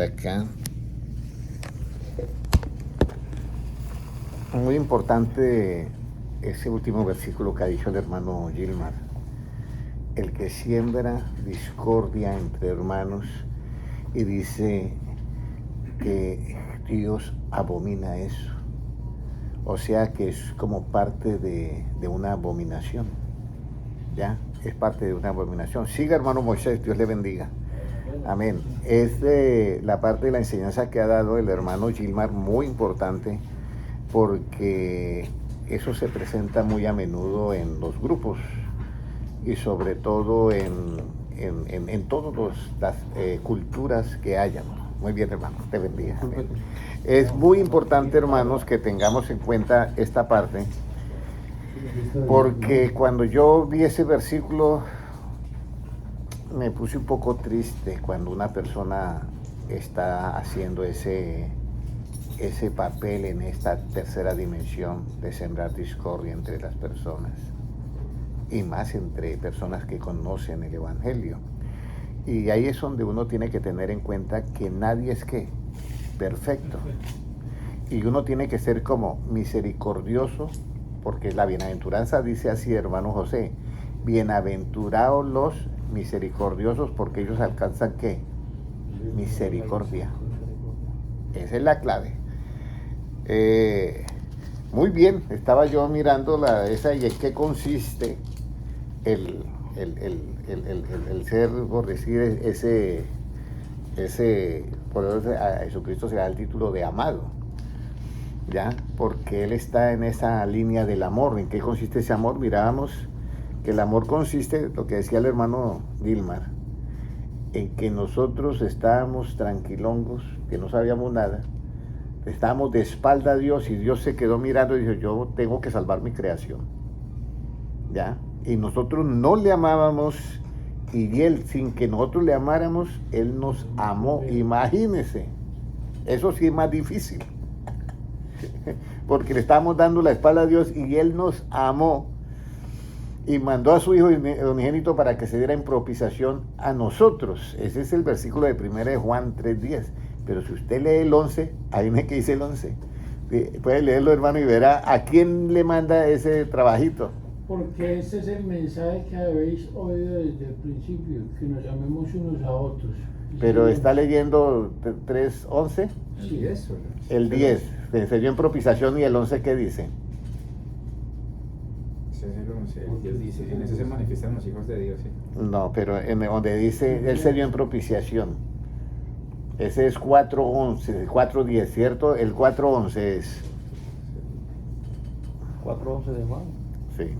Acá, muy importante ese último versículo que ha dicho el hermano Gilmar. El que siembra discordia entre hermanos, y dice que Dios abomina eso. O sea que es como parte de una abominación. ¿Ya? Es parte de una abominación. Siga, hermano Moisés, Dios le bendiga. Amén. Es de la parte de la enseñanza que ha dado el hermano Gilmar, muy importante, porque eso se presenta muy a menudo en los grupos y sobre todo en todas las culturas que hayan. Muy bien, hermano, te bendiga. Amén. Es muy importante, hermanos, que tengamos en cuenta esta parte, porque cuando yo vi ese versículo me puse un poco triste cuando una persona está haciendo ese papel en esta tercera dimensión de sembrar discordia entre las personas, y más entre personas que conocen el Evangelio. Y ahí es donde uno tiene que tener en cuenta que nadie es perfecto, y uno tiene que ser como misericordioso, porque la bienaventuranza dice así, hermano José: bienaventurados los misericordiosos, porque ellos alcanzan ¿qué? Misericordia. Esa es la clave. Muy bien, estaba yo mirando esa y en qué consiste el ser, por decir, por eso a Jesucristo se da el título de amado, ¿ya? Porque Él está en esa línea del amor. ¿En qué consiste ese amor? Mirábamos que el amor consiste, lo que decía el hermano Gilmar, en que nosotros estábamos tranquilongos, que no sabíamos nada, estábamos de espalda a Dios, y Dios se quedó mirando y dijo: yo tengo que salvar mi creación, ¿ya? Y nosotros no le amábamos, y Él, sin que nosotros le amáramos, Él nos amó. Imagínense, eso sí es más difícil, porque le estábamos dando la espalda a Dios y Él nos amó y mandó a su Hijo unigénito para que se diera en propiciación a nosotros. Ese es el versículo de 1 de Juan 3:10. Pero si usted lee el 11, ahí me que dice el 11. Puede leerlo, hermano, y verá a quién le manda ese trabajito. Porque ese es el mensaje que habéis oído desde el principio, que nos amemos unos a otros. Pero está leyendo 3:11. Sí, eso. El 10, se dio en propiciación, y el 11, ¿qué dice? Dios dice, en eso se manifiestan los hijos de Dios, ¿sí? No, pero en donde dice, Él se dio en propiciación. Ese es 4:11, 4:10, ¿cierto? El 4:11 es. 4:11 de Juan. Sí.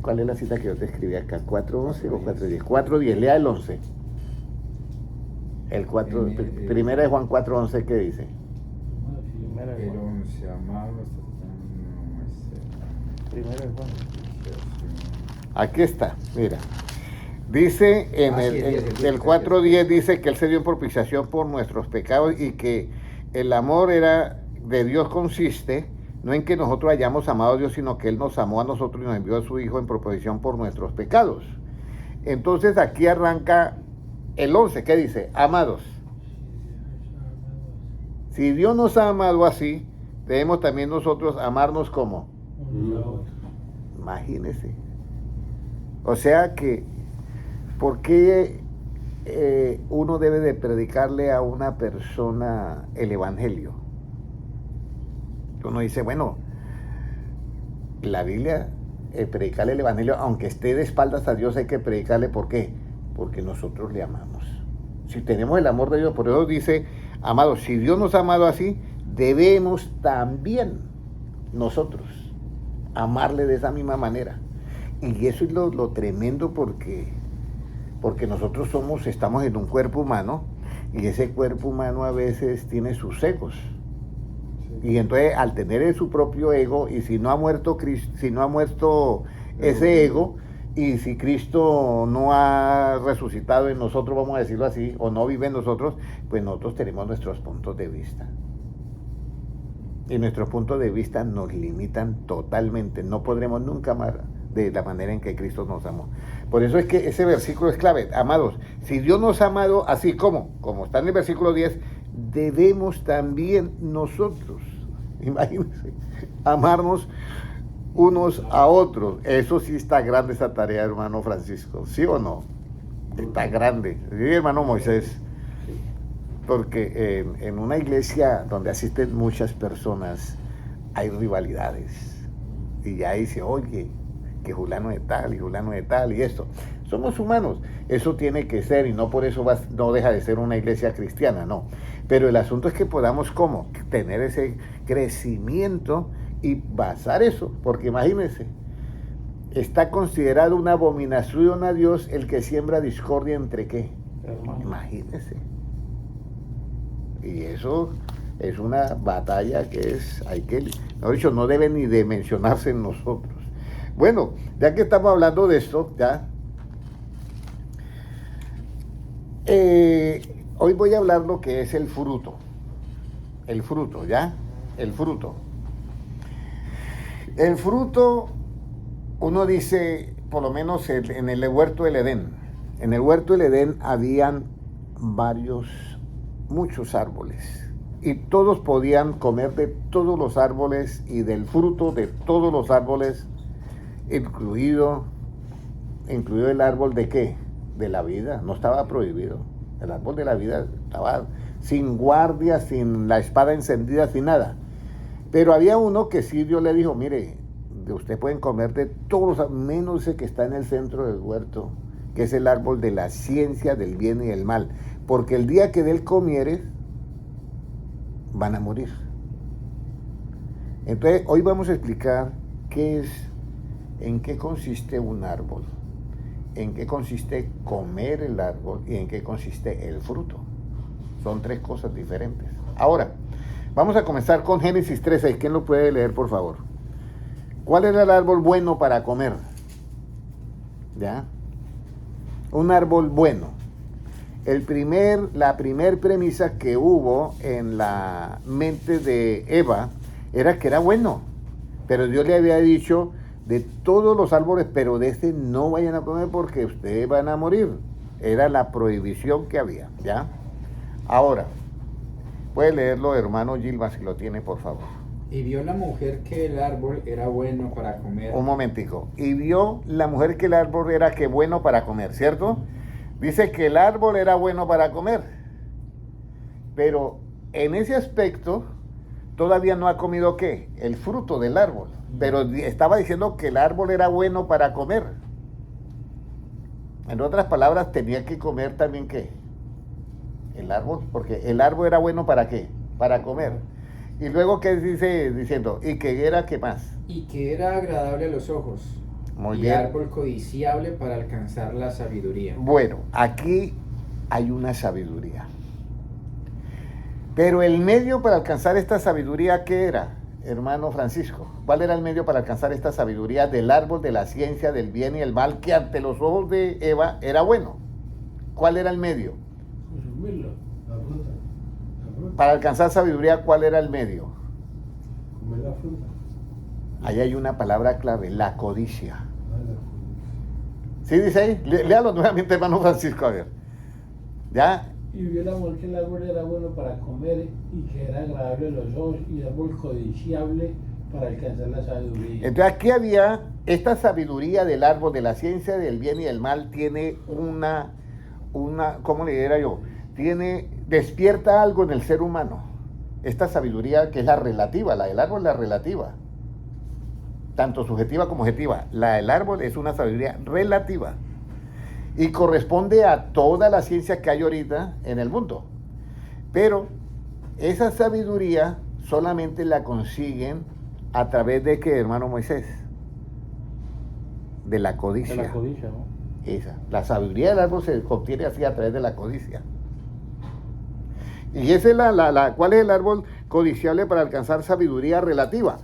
¿Cuál es la cita que yo te escribí acá? ¿4:11 o 4:10? 4:10, lea el 11. El 4, primera de Juan 4:11, ¿qué dice? Primera de El Juan. 11, amados, Primera de Juan. Aquí está, mira. Dice en el 4:10, dice que Él se dio en propiciación por nuestros pecados, y que el amor de Dios consiste no en que nosotros hayamos amado a Dios, sino que Él nos amó a nosotros y nos envió a su Hijo en propiciación por nuestros pecados. Entonces aquí arranca el 11, ¿qué dice? Amados. Si Dios nos ha amado así, debemos también nosotros amarnos como. Imagínese. O sea que, ¿por qué uno debe de predicarle a una persona el Evangelio? Uno dice, bueno, la Biblia, predicarle el Evangelio, aunque esté de espaldas a Dios, hay que predicarle. ¿Por qué? Porque nosotros le amamos. Si tenemos el amor de Dios, por eso dice, amados, si Dios nos ha amado así, debemos también nosotros amarle de esa misma manera. Y eso es lo tremendo, porque nosotros estamos en un cuerpo humano, y ese cuerpo humano a veces tiene sus egos. Y entonces, al tener su propio ego, y si no ha muerto Cristo, si no ha muerto ese ego, y si Cristo no ha resucitado en nosotros, vamos a decirlo así, o no vive en nosotros, pues nosotros tenemos nuestros puntos de vista. Y nuestros puntos de vista nos limitan totalmente. No podremos nunca amar de la manera en que Cristo nos amó. Por eso es que ese versículo es clave. Amados, si Dios nos ha amado así como está en el versículo 10, debemos también nosotros, imagínense, amarnos unos a otros. Eso sí está grande esa tarea, hermano Francisco, ¿sí o no? Está grande, ¿sí, hermano Moisés? Porque en una iglesia donde asisten muchas personas hay rivalidades. Y ya dice, oye, que fulano de tal y fulano de tal y esto. Somos humanos, eso tiene que ser y no por eso no deja de ser una iglesia cristiana, no. Pero el asunto es que podamos ¿cómo? Tener ese crecimiento y basar eso, porque imagínense, está considerado una abominación a Dios el que siembra discordia entre ¿qué? Hermano. Imagínense. Y eso es una batalla que mejor dicho, no debe ni de mencionarse en nosotros. Bueno, ya que estamos hablando de esto, ya, hoy voy a hablar lo que es el fruto, ¿ya? El fruto. El fruto, uno dice, por lo menos en el huerto del Edén. En el huerto del Edén habían muchos árboles. Y todos podían comer de todos los árboles y del fruto de todos los árboles, incluido el árbol de ¿qué? De la vida, no estaba prohibido. El árbol de la vida estaba sin guardia, sin la espada encendida, sin nada. Pero había uno que sí Dios le dijo, mire, ustedes pueden comer de todos, menos ese que está en el centro del huerto, que es el árbol de la ciencia del bien y del mal. Porque el día que de él comieres, van a morir. Entonces, hoy vamos a explicar en qué consiste un árbol, en qué consiste comer el árbol y en qué consiste el fruto. Son tres cosas diferentes. Ahora, vamos a comenzar con Génesis 13. ¿Quién lo puede leer, por favor? ¿Cuál era el árbol bueno para comer? ¿Ya? Un árbol bueno. La primer premisa que hubo en la mente de Eva era que era bueno, pero Dios le había dicho de todos los árboles, pero de este no vayan a comer porque ustedes van a morir. Era la prohibición que había, ¿ya? Ahora, puede leerlo, hermano Gilma, si lo tiene, por favor. Y vio la mujer que el árbol era bueno para comer. Un momentico. Y vio la mujer que el árbol era que bueno para comer, ¿cierto? Dice que el árbol era bueno para comer, pero en ese aspecto todavía no ha comido ¿qué? El fruto del árbol, pero estaba diciendo que el árbol era bueno para comer. En otras palabras, tenía que comer también ¿qué? El árbol, porque el árbol era bueno ¿para qué? Para comer. Y luego, ¿qué dice diciendo? Y que era, ¿qué más? Y que era agradable a los ojos. Muy y bien. árbol codiciable para alcanzar la sabiduría. Bueno, aquí hay una sabiduría. Pero el medio para alcanzar esta sabiduría, ¿qué era, hermano Francisco? ¿Cuál era el medio para alcanzar esta sabiduría del árbol de la ciencia del bien y el mal, que ante los ojos de Eva era bueno? ¿Cuál era el medio? Consumirlo, la fruta. La fruta. Para alcanzar sabiduría, ¿cuál era el medio? Comer la fruta. Ahí hay una palabra clave, la codicia. Vale. ¿Sí dice ahí? Léalo nuevamente, hermano Francisco, a ver. ¿Ya? Y vio la mujer que el árbol era bueno para comer y que era agradable a los ojos y árbol codiciable para alcanzar la sabiduría. Entonces aquí había esta sabiduría del árbol de la ciencia del bien y del mal, tiene una ¿cómo le diría yo? Despierta algo en el ser humano. Esta sabiduría que es la relativa, la del árbol es la relativa. Tanto subjetiva como objetiva. La del árbol es una sabiduría relativa. Y corresponde a toda la ciencia que hay ahorita en el mundo. Pero esa sabiduría solamente la consiguen a través de ¿qué, hermano Moisés? De la codicia. De la codicia, ¿no? Esa. La sabiduría del árbol se obtiene así a través de la codicia. Y esa es ¿cuál es el árbol codiciable para alcanzar sabiduría relativa?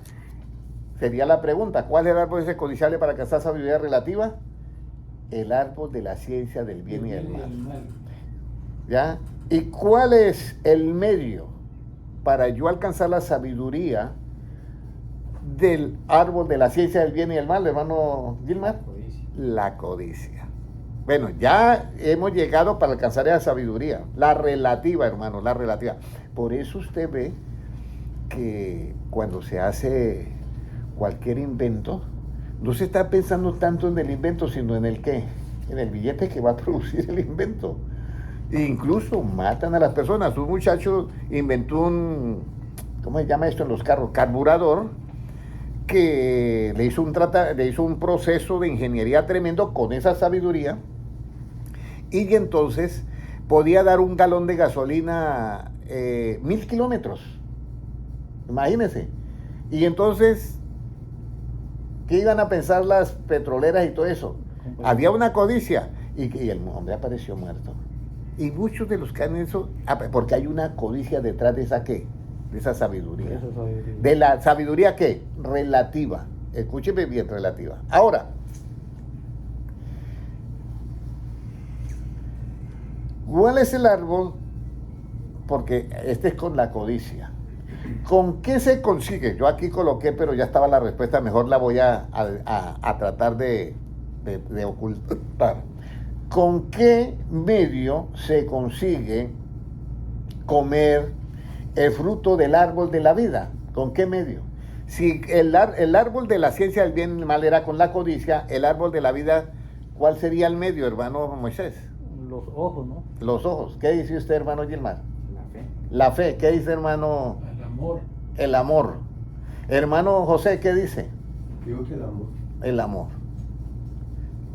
Sería la pregunta, ¿cuál es el árbol ese codiciable para alcanzar sabiduría relativa? El árbol de la ciencia del bien y del mal. ¿Ya? ¿Y cuál es el medio para yo alcanzar la sabiduría del árbol de la ciencia del bien y del mal, hermano Gilmar? Codicia. La codicia. Bueno, ya hemos llegado para alcanzar esa sabiduría, la relativa, hermano, la relativa. Por eso usted ve que cuando se hace cualquier invento, no se está pensando tanto en el invento, sino en el qué, en el billete que va a producir el invento. E incluso matan a las personas. Un muchacho inventó un, ¿cómo se llama esto en los carros? Carburador, que le hizo un proceso de ingeniería tremendo con esa sabiduría, y entonces podía dar un galón de gasolina 1000 kilómetros. Imagínense. Y entonces, ¿qué iban a pensar las petroleras y todo eso? Había una codicia y el hombre apareció muerto. Y muchos de los que han hecho, porque hay una codicia detrás de esa ¿qué? De esa sabiduría. Esa sabiduría. De la sabiduría ¿qué? Relativa. Escúcheme bien, relativa. Ahora, ¿cuál es el árbol? Porque este es con la codicia. ¿Con qué se consigue? Yo aquí coloqué, pero ya estaba la respuesta, mejor la voy a tratar de ocultar. ¿Con qué medio se consigue comer el fruto del árbol de la vida? ¿Con qué medio? Si el árbol de la ciencia del bien y el mal era con la codicia, el árbol de la vida, ¿cuál sería el medio, hermano Moisés? Los ojos, ¿no? Los ojos. ¿Qué dice usted, hermano Gilmar? La fe. La fe. ¿Qué dice, hermano? El amor. El amor. Hermano José, ¿qué dice? Digo que el amor. El amor.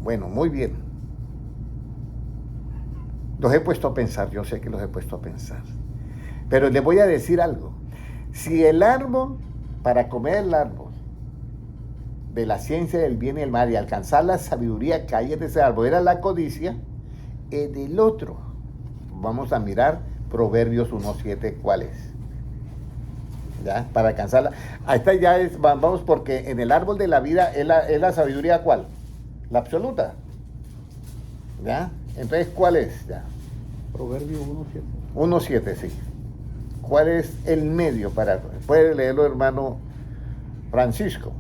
Bueno, muy bien. Los he puesto a pensar, yo sé que los he puesto a pensar. Pero les voy a decir algo. Si el árbol, para comer el árbol de la ciencia del bien y el mal y alcanzar la sabiduría que hay en ese árbol era la codicia, en el otro, vamos a mirar Proverbios 1:7, ¿cuál es? ¿Ya? Para alcanzarla. Esta ya es, vamos, porque en el árbol de la vida es la sabiduría, ¿cuál? La absoluta. ¿Ya? Entonces, ¿cuál es? Ya. Proverbio 1:7. 1:7, sí. ¿Cuál es el medio para...? Puede leerlo, hermano Francisco.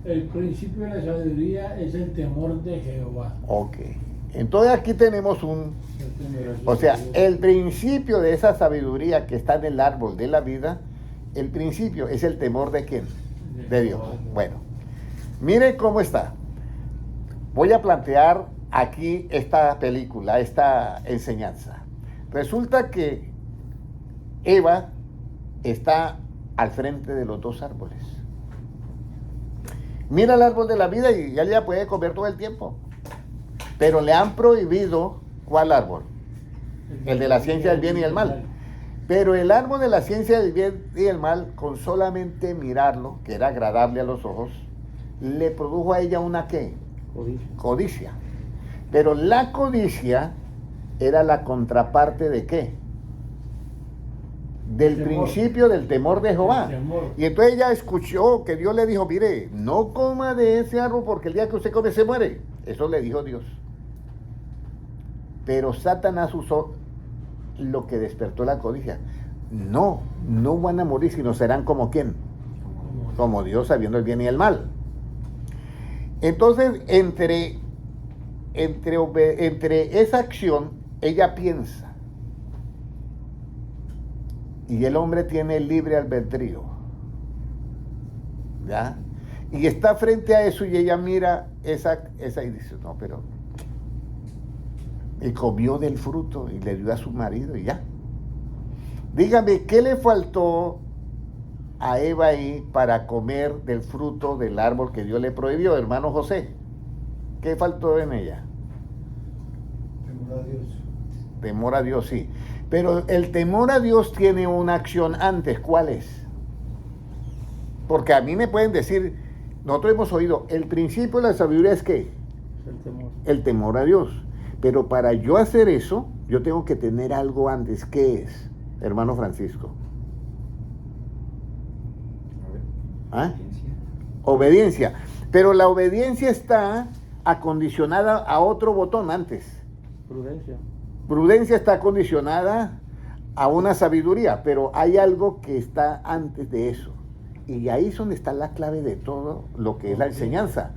El principio de la sabiduría es el temor de Jehová. Ok. Entonces aquí tenemos o sea, el principio de esa sabiduría que está en el árbol de la vida, el principio es el temor de ¿quién? De Dios. Bueno, mire cómo está. Voy a plantear aquí esta película, esta enseñanza. Resulta que Eva está al frente de los dos árboles. Mira el árbol de la vida y ya ella puede comer todo el tiempo. Pero le han prohibido, ¿cuál árbol? El de la ciencia del bien y el mal. Pero el árbol de la ciencia del bien y el mal, con solamente mirarlo, que era agradable a los ojos, le produjo a ella una ¿qué? Codicia. Codicia. Pero la codicia era la contraparte de ¿qué? Del principio del temor de Jehová. Y entonces ella escuchó que Dios le dijo, mire, no coma de ese árbol porque el día que usted come se muere. Eso le dijo Dios. Pero Satanás usó lo que despertó la codicia. No van a morir, sino serán como ¿quién? Como Dios, sabiendo el bien y el mal. Entonces, entre esa acción, ella piensa. Y el hombre tiene libre albedrío. ¿Ya? Y está frente a eso y ella mira esa y dice, no, pero... Y comió del fruto y le dio a su marido y ya. Dígame, ¿qué le faltó a Eva ahí para comer del fruto del árbol que Dios le prohibió, hermano José? ¿Qué faltó en ella? Temor a Dios. Temor a Dios, sí. Pero el temor a Dios tiene una acción antes. ¿Cuál es? Porque a mí me pueden decir, nosotros hemos oído, el principio de la sabiduría es ¿qué? El temor. El temor a Dios. Pero para yo hacer eso, yo tengo que tener algo antes. ¿Qué es, hermano Francisco? ¿Ah? Obediencia. Pero la obediencia está acondicionada a otro botón antes. Prudencia. Prudencia está acondicionada a una sabiduría, pero hay algo que está antes de eso. Y ahí es donde está la clave de todo lo que es la enseñanza.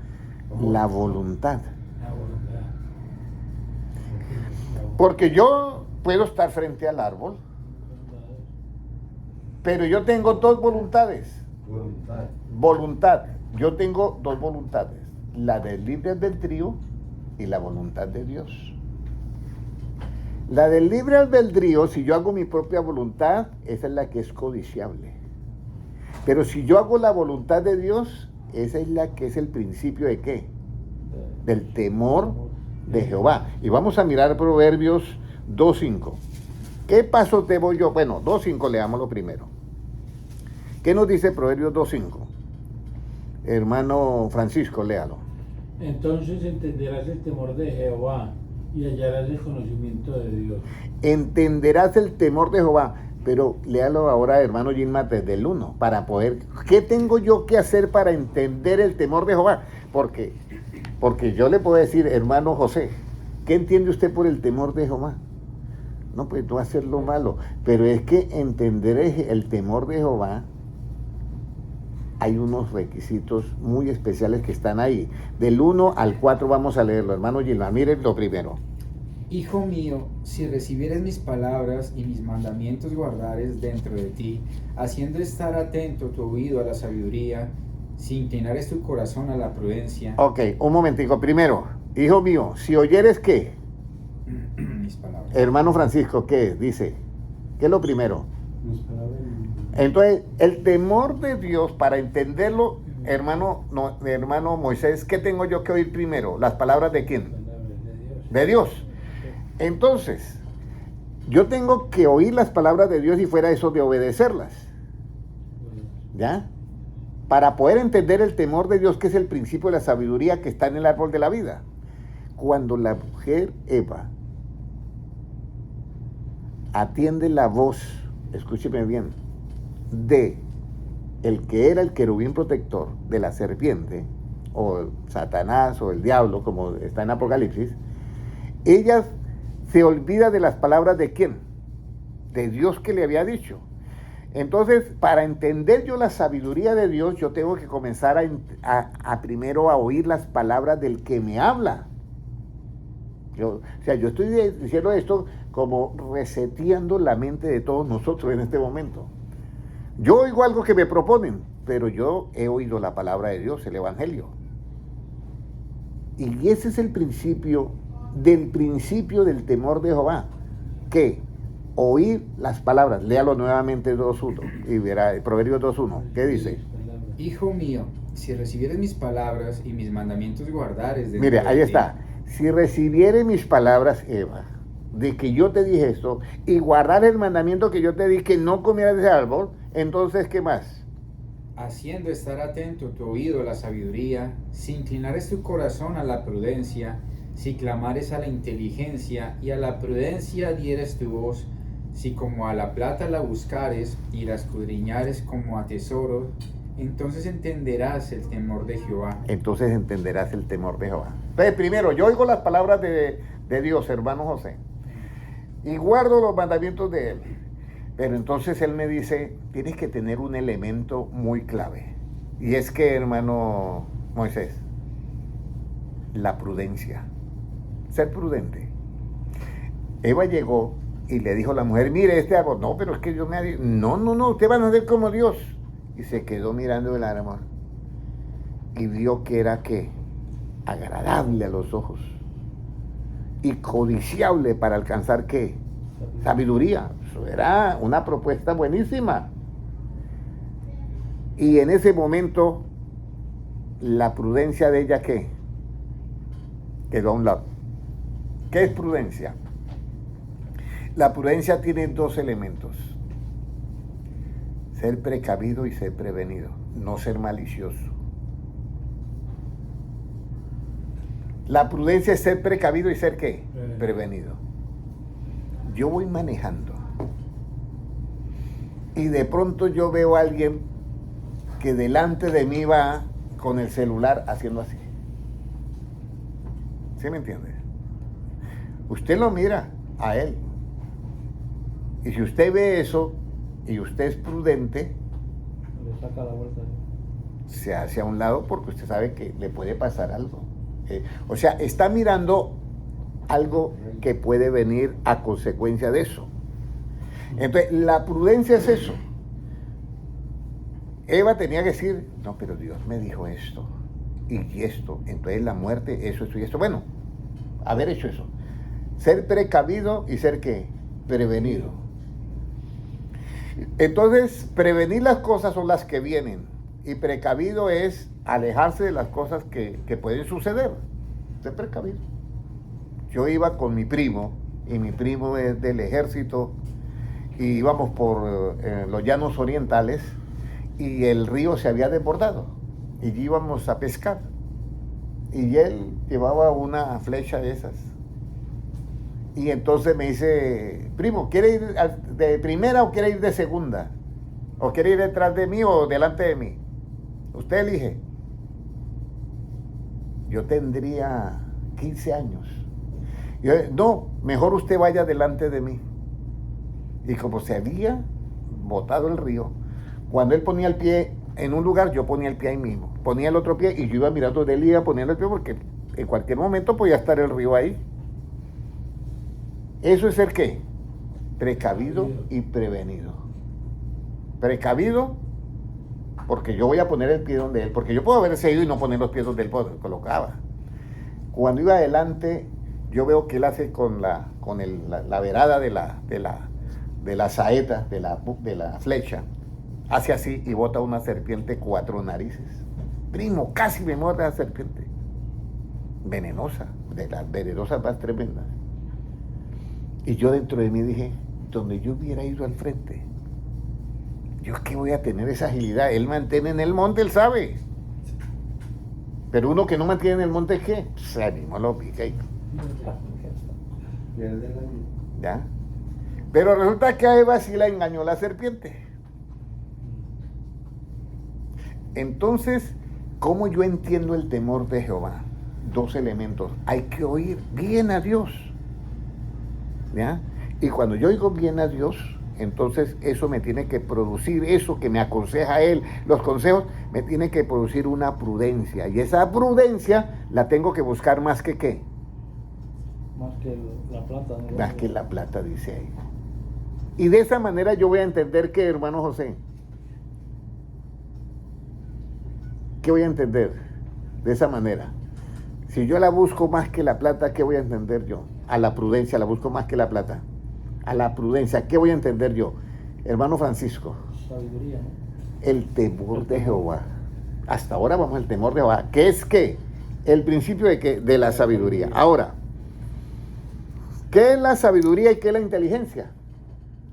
La voluntad. La voluntad. Porque yo puedo estar frente al árbol, pero yo tengo dos voluntades. Voluntad. Voluntad. Yo tengo dos voluntades. La del libre albedrío y la voluntad de Dios. La del libre albedrío, si yo hago mi propia voluntad, esa es la que es codiciable. Pero si yo hago la voluntad de Dios, esa es la que es el principio de ¿qué? Del temor de Jehová. Y vamos a mirar Proverbios 2.5. ¿Qué pasos debo yo? Bueno, 2.5 leámoslo primero. ¿Qué nos dice Proverbios 2.5? Hermano Francisco, léalo. Entonces entenderás el temor de Jehová y hallarás el conocimiento de Dios. Entenderás el temor de Jehová. Pero léalo ahora, hermano Gilmar, desde el 1, para poder... ¿Qué tengo yo que hacer para entender el temor de Jehová? Porque yo le puedo decir, hermano José, ¿qué entiende usted por el temor de Jehová? No, pues no hacer lo malo. Pero es que entender el temor de Jehová, hay unos requisitos muy especiales que están ahí. Del 1 al 4 vamos a leerlo, hermano Gilmar. Miren lo primero. Hijo mío, si recibieres mis palabras y mis mandamientos guardares dentro de ti, haciendo estar atento tu oído a la sabiduría, si inclinares tu corazón a la prudencia. Ok, un momentico. Primero, hijo mío, si oyeres ¿qué? Mis palabras. Hermano Francisco, ¿qué dice? ¿Qué es lo primero? Mis palabras. Entonces, el temor de Dios, para entenderlo, hermano Moisés, ¿qué tengo yo que oír primero? ¿Las palabras de quién? Palabras de Dios. De Dios. Entonces, yo tengo que oír las palabras de Dios y fuera eso de obedecerlas. ¿Ya? Para poder entender el temor de Dios, que es el principio de la sabiduría que está en el árbol de la vida. Cuando la mujer Eva atiende la voz, escúcheme bien, de el que era el querubín protector de la serpiente, o Satanás, o el diablo, como está en Apocalipsis, ella se olvida de las palabras de quién, de Dios que le había dicho. Entonces, para entender yo la sabiduría de Dios, yo tengo que comenzar a primero a oír las palabras del que me habla. Yo estoy diciendo esto como reseteando la mente de todos nosotros en este momento. Yo oigo algo que me proponen, pero yo he oído la palabra de Dios, el Evangelio. Y ese es el principio del temor de Jehová, que oír las palabras. Léalo nuevamente 2.1 y verá Proverbios 2.1. ¿Qué dice? Hijo mío, si recibieres mis palabras y mis mandamientos guardares dentro Mire, de ahí ti. está. Si recibiere mis palabras, Eva, de que yo te dije esto, y guardar el mandamiento que yo te di, que no comieras de ese árbol, entonces, ¿qué más? Haciendo estar atento tu oído a la sabiduría, si inclinares tu corazón a la prudencia, si clamares a la inteligencia y a la prudencia dieres tu voz, si como a la plata la buscares y la escudriñares como a tesoro, entonces entenderás el temor de Jehová. Entonces entenderás el temor de Jehová. Entonces, primero, yo oigo las palabras de Dios, hermano José, y guardo los mandamientos de Él. Pero entonces Él me dice, tienes que tener un elemento muy clave. Y es que, hermano Moisés, la prudencia. Ser prudente. Eva llegó y le dijo a la mujer, mire este árbol. No, pero es que Dios me ha dicho, no, usted va a ser como Dios. Y se quedó mirando el árbol y vio que era ¿qué? Agradable a los ojos y codiciable para alcanzar ¿qué? Sabiduría. Eso era una propuesta buenísima. Y en ese momento la prudencia de ella ¿qué? Quedó a un lado. ¿Qué es prudencia? La prudencia tiene dos elementos: ser precavido y ser prevenido, no ser malicioso. La prudencia es ser precavido y ser ¿qué? Prevenido. Yo voy manejando y de pronto yo veo a alguien que delante de mí va con el celular haciendo así. ¿Sí me entiende? Usted lo mira a él. Y si usted ve eso y usted es prudente, Le saca la vuelta. se hace a un lado porque usted sabe que le puede pasar algo. O sea, está mirando algo que puede venir a consecuencia de eso. Entonces, la prudencia es eso. Eva tenía que decir, no, pero Dios me dijo esto y esto, entonces la muerte, eso y esto. Bueno, haber hecho eso. Ser precavido y ser ¿qué? Prevenido. Entonces, prevenir las cosas son las que vienen y precavido es alejarse de las cosas que pueden suceder. Ser precavido. Yo iba con mi primo, y mi primo es del ejército, y íbamos por los llanos orientales, y el río se había desbordado, y íbamos a pescar, y él llevaba una flecha de esas, y entonces me dice, primo, ¿quiere ir de primera o quiere ir de segunda? ¿O quiere ir detrás de mí o delante de mí? Usted elige. Yo tendría 15 años. Yo, no, mejor usted vaya delante de mí. Y como se había botado el río, cuando él ponía el pie en un lugar, yo ponía el pie ahí mismo. Ponía el otro pie y yo iba mirando de él y iba poniendo el pie porque en cualquier momento podía estar el río ahí. ¿Eso es ser qué? Precavido y prevenido. Precavido porque yo voy a poner el pie donde él, porque yo puedo haberse ido y no poner los pies donde él colocaba. Cuando iba adelante, yo veo que él hace con la verada de la saeta, de la flecha, hace así y bota una serpiente 4 narices. Primo, casi me muerde la serpiente. Venenosa, de las venenosas más tremendas. Y yo dentro de mí dije, donde yo hubiera ido al frente, yo es que voy a tener esa agilidad. Él mantiene en el monte, él sabe. Pero uno que no mantiene en el monte, ¿qué? Se animó, lo pica y... ¿Ya? Pero resulta que a Eva sí la engañó la serpiente. Entonces, ¿cómo yo entiendo el temor de Jehová? 2 elementos. Hay que oír bien a Dios. ¿Ya? Y cuando yo oigo bien a Dios, entonces eso me tiene que producir, eso que me aconseja Él, los consejos, me tiene que producir una prudencia. Y esa prudencia la tengo que buscar más que ¿qué? Más que la plata. ¿No? Más que la plata, dice ahí. Y de esa manera yo voy a entender que, hermano José, ¿qué voy a entender? De esa manera. Si yo la busco más que la plata, ¿qué voy a entender yo? A la prudencia la busco más que la plata. A la prudencia, ¿qué voy a entender yo? Hermano Francisco. Sabiduría, ¿no? El temor de Jehová. Hasta ahora vamos al temor de Jehová. ¿Qué es qué? El principio de qué? De la sabiduría. Ahora, ¿qué es la sabiduría y qué es la inteligencia?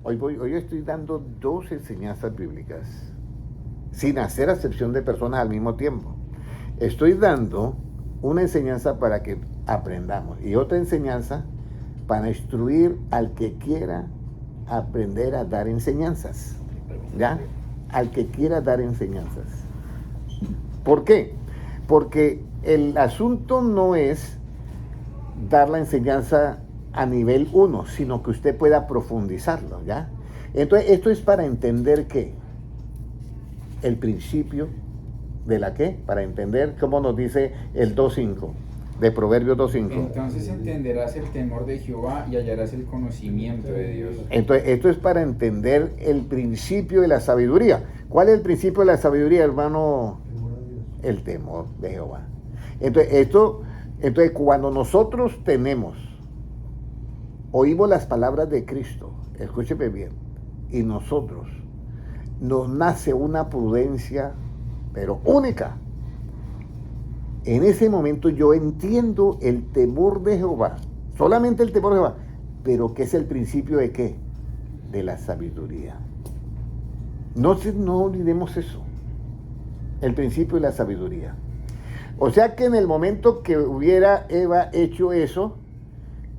Hoy estoy dando 2 enseñanzas bíblicas, sin hacer acepción de personas al mismo tiempo. Estoy dando una enseñanza para que aprendamos y otra enseñanza para instruir al que quiera aprender a dar enseñanzas. ¿Ya? Al que quiera dar enseñanzas. ¿Por qué? Porque el asunto no es dar la enseñanza a nivel 1, sino que usted pueda profundizarlo, ¿ya? Entonces, esto es para entender ¿qué? El principio de la ¿qué? Para entender cómo nos dice el 2.5, de Proverbios 2.5. Entonces entenderás el temor de Jehová y hallarás el conocimiento de Dios. Entonces, esto es para entender el principio de la sabiduría. ¿Cuál es el principio de la sabiduría, hermano? El temor de Jehová. Entonces, cuando nosotros oímos las palabras de Cristo, escúcheme bien, y nosotros nos nace una prudencia, pero única. En ese momento yo entiendo el temor de Jehová, solamente el temor de Jehová, pero que es el principio de ¿qué? De la sabiduría. No olvidemos eso, el principio de la sabiduría. O sea que en el momento que hubiera Eva hecho eso,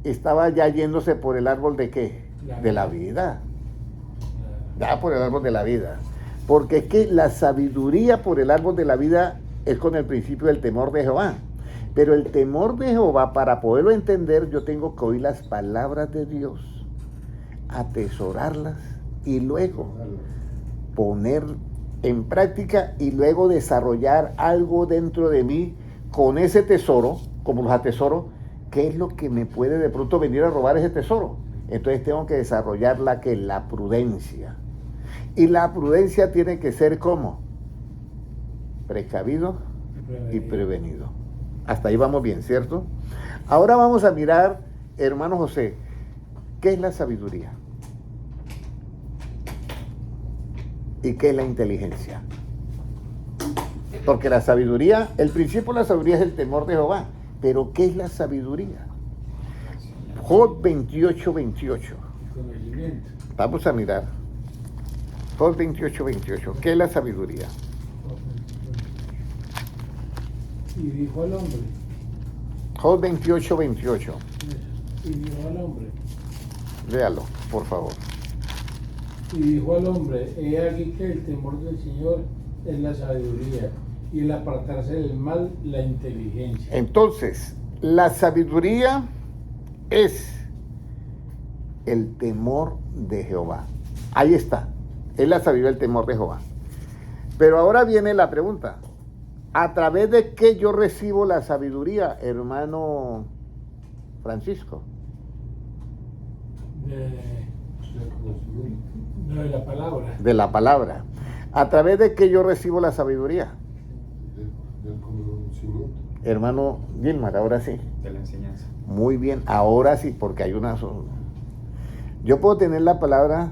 estaba ya yéndose por el árbol de ¿qué? De la vida. Ya por el árbol de la vida. Porque es que la sabiduría por el árbol de la vida es con el principio del temor de Jehová. Pero el temor de Jehová, para poderlo entender, yo tengo que oír las palabras de Dios, atesorarlas y luego poner en práctica y luego desarrollar algo dentro de mí con ese tesoro, como los atesoro, ¿qué es lo que me puede de pronto venir a robar ese tesoro? Entonces tengo que desarrollar la prudencia. Y la prudencia tiene que ser ¿cómo? Precavido y prevenido. Hasta ahí vamos bien, ¿cierto? Ahora vamos a mirar, hermano José, ¿qué es la sabiduría? ¿Y qué es la inteligencia? Porque la sabiduría, el principio de la sabiduría es el temor de Jehová. Pero ¿qué es la sabiduría? Job 28, 28. Conocimiento. Vamos a mirar. Job 28, 28. ¿Qué es la sabiduría? Y dijo al hombre. Job 28, 28. Y dijo al hombre. Léalo, por favor. Y dijo al hombre, he aquí que el temor del Señor es la sabiduría, y el apartarse del mal, la inteligencia. Entonces, la sabiduría es el temor de Jehová. Ahí está. Es la sabiduría, el temor de Jehová. Pero ahora viene la pregunta. ¿A través de qué yo recibo la sabiduría, hermano Francisco? De la palabra. De la palabra. ¿A través de qué yo recibo la sabiduría? Del conocimiento. Hermano Gilmar, ahora sí. De la enseñanza. Muy bien, ahora sí, porque hay una... Yo puedo tener la palabra,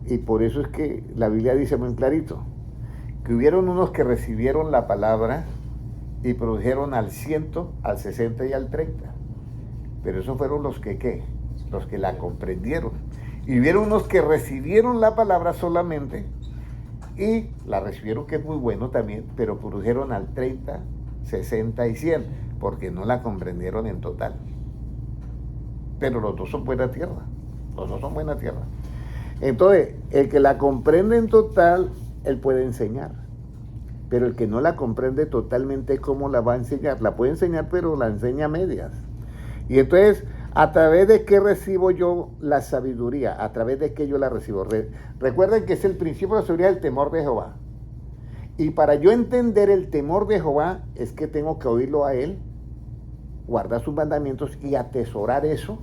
y por eso es que la Biblia dice muy clarito, que hubieron unos que recibieron la palabra y produjeron al 100, al 60 y al 30. Pero esos fueron los que, ¿qué? Los que la comprendieron. Y hubieron unos que recibieron la palabra solamente y la recibieron, que es muy bueno también, pero produjeron al 30, 60 y 100, porque no la comprendieron en total. Pero los dos son buena tierra. Los dos son buena tierra. Entonces, el que la comprende en total, él puede enseñar. Pero el que no la comprende totalmente, ¿cómo la va a enseñar? La puede enseñar, pero la enseña a medias. Y entonces, ¿a través de qué recibo yo la sabiduría? ¿A través de qué yo la recibo? Recuerden que es el principio de la sabiduría, el temor de Jehová. Y para yo entender el temor de Jehová, es que tengo que oírlo a él, guardar sus mandamientos y atesorar eso.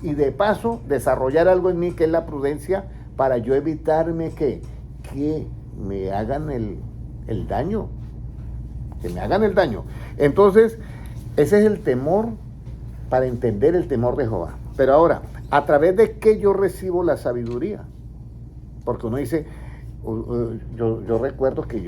Y de paso, desarrollar algo en mí que es la prudencia, para yo evitarme que me hagan el daño. Que me hagan el daño. Entonces, ese es el temor, para entender el temor de Jehová. Pero ahora, ¿a través de qué yo recibo la sabiduría? Porque uno dice, yo recuerdo que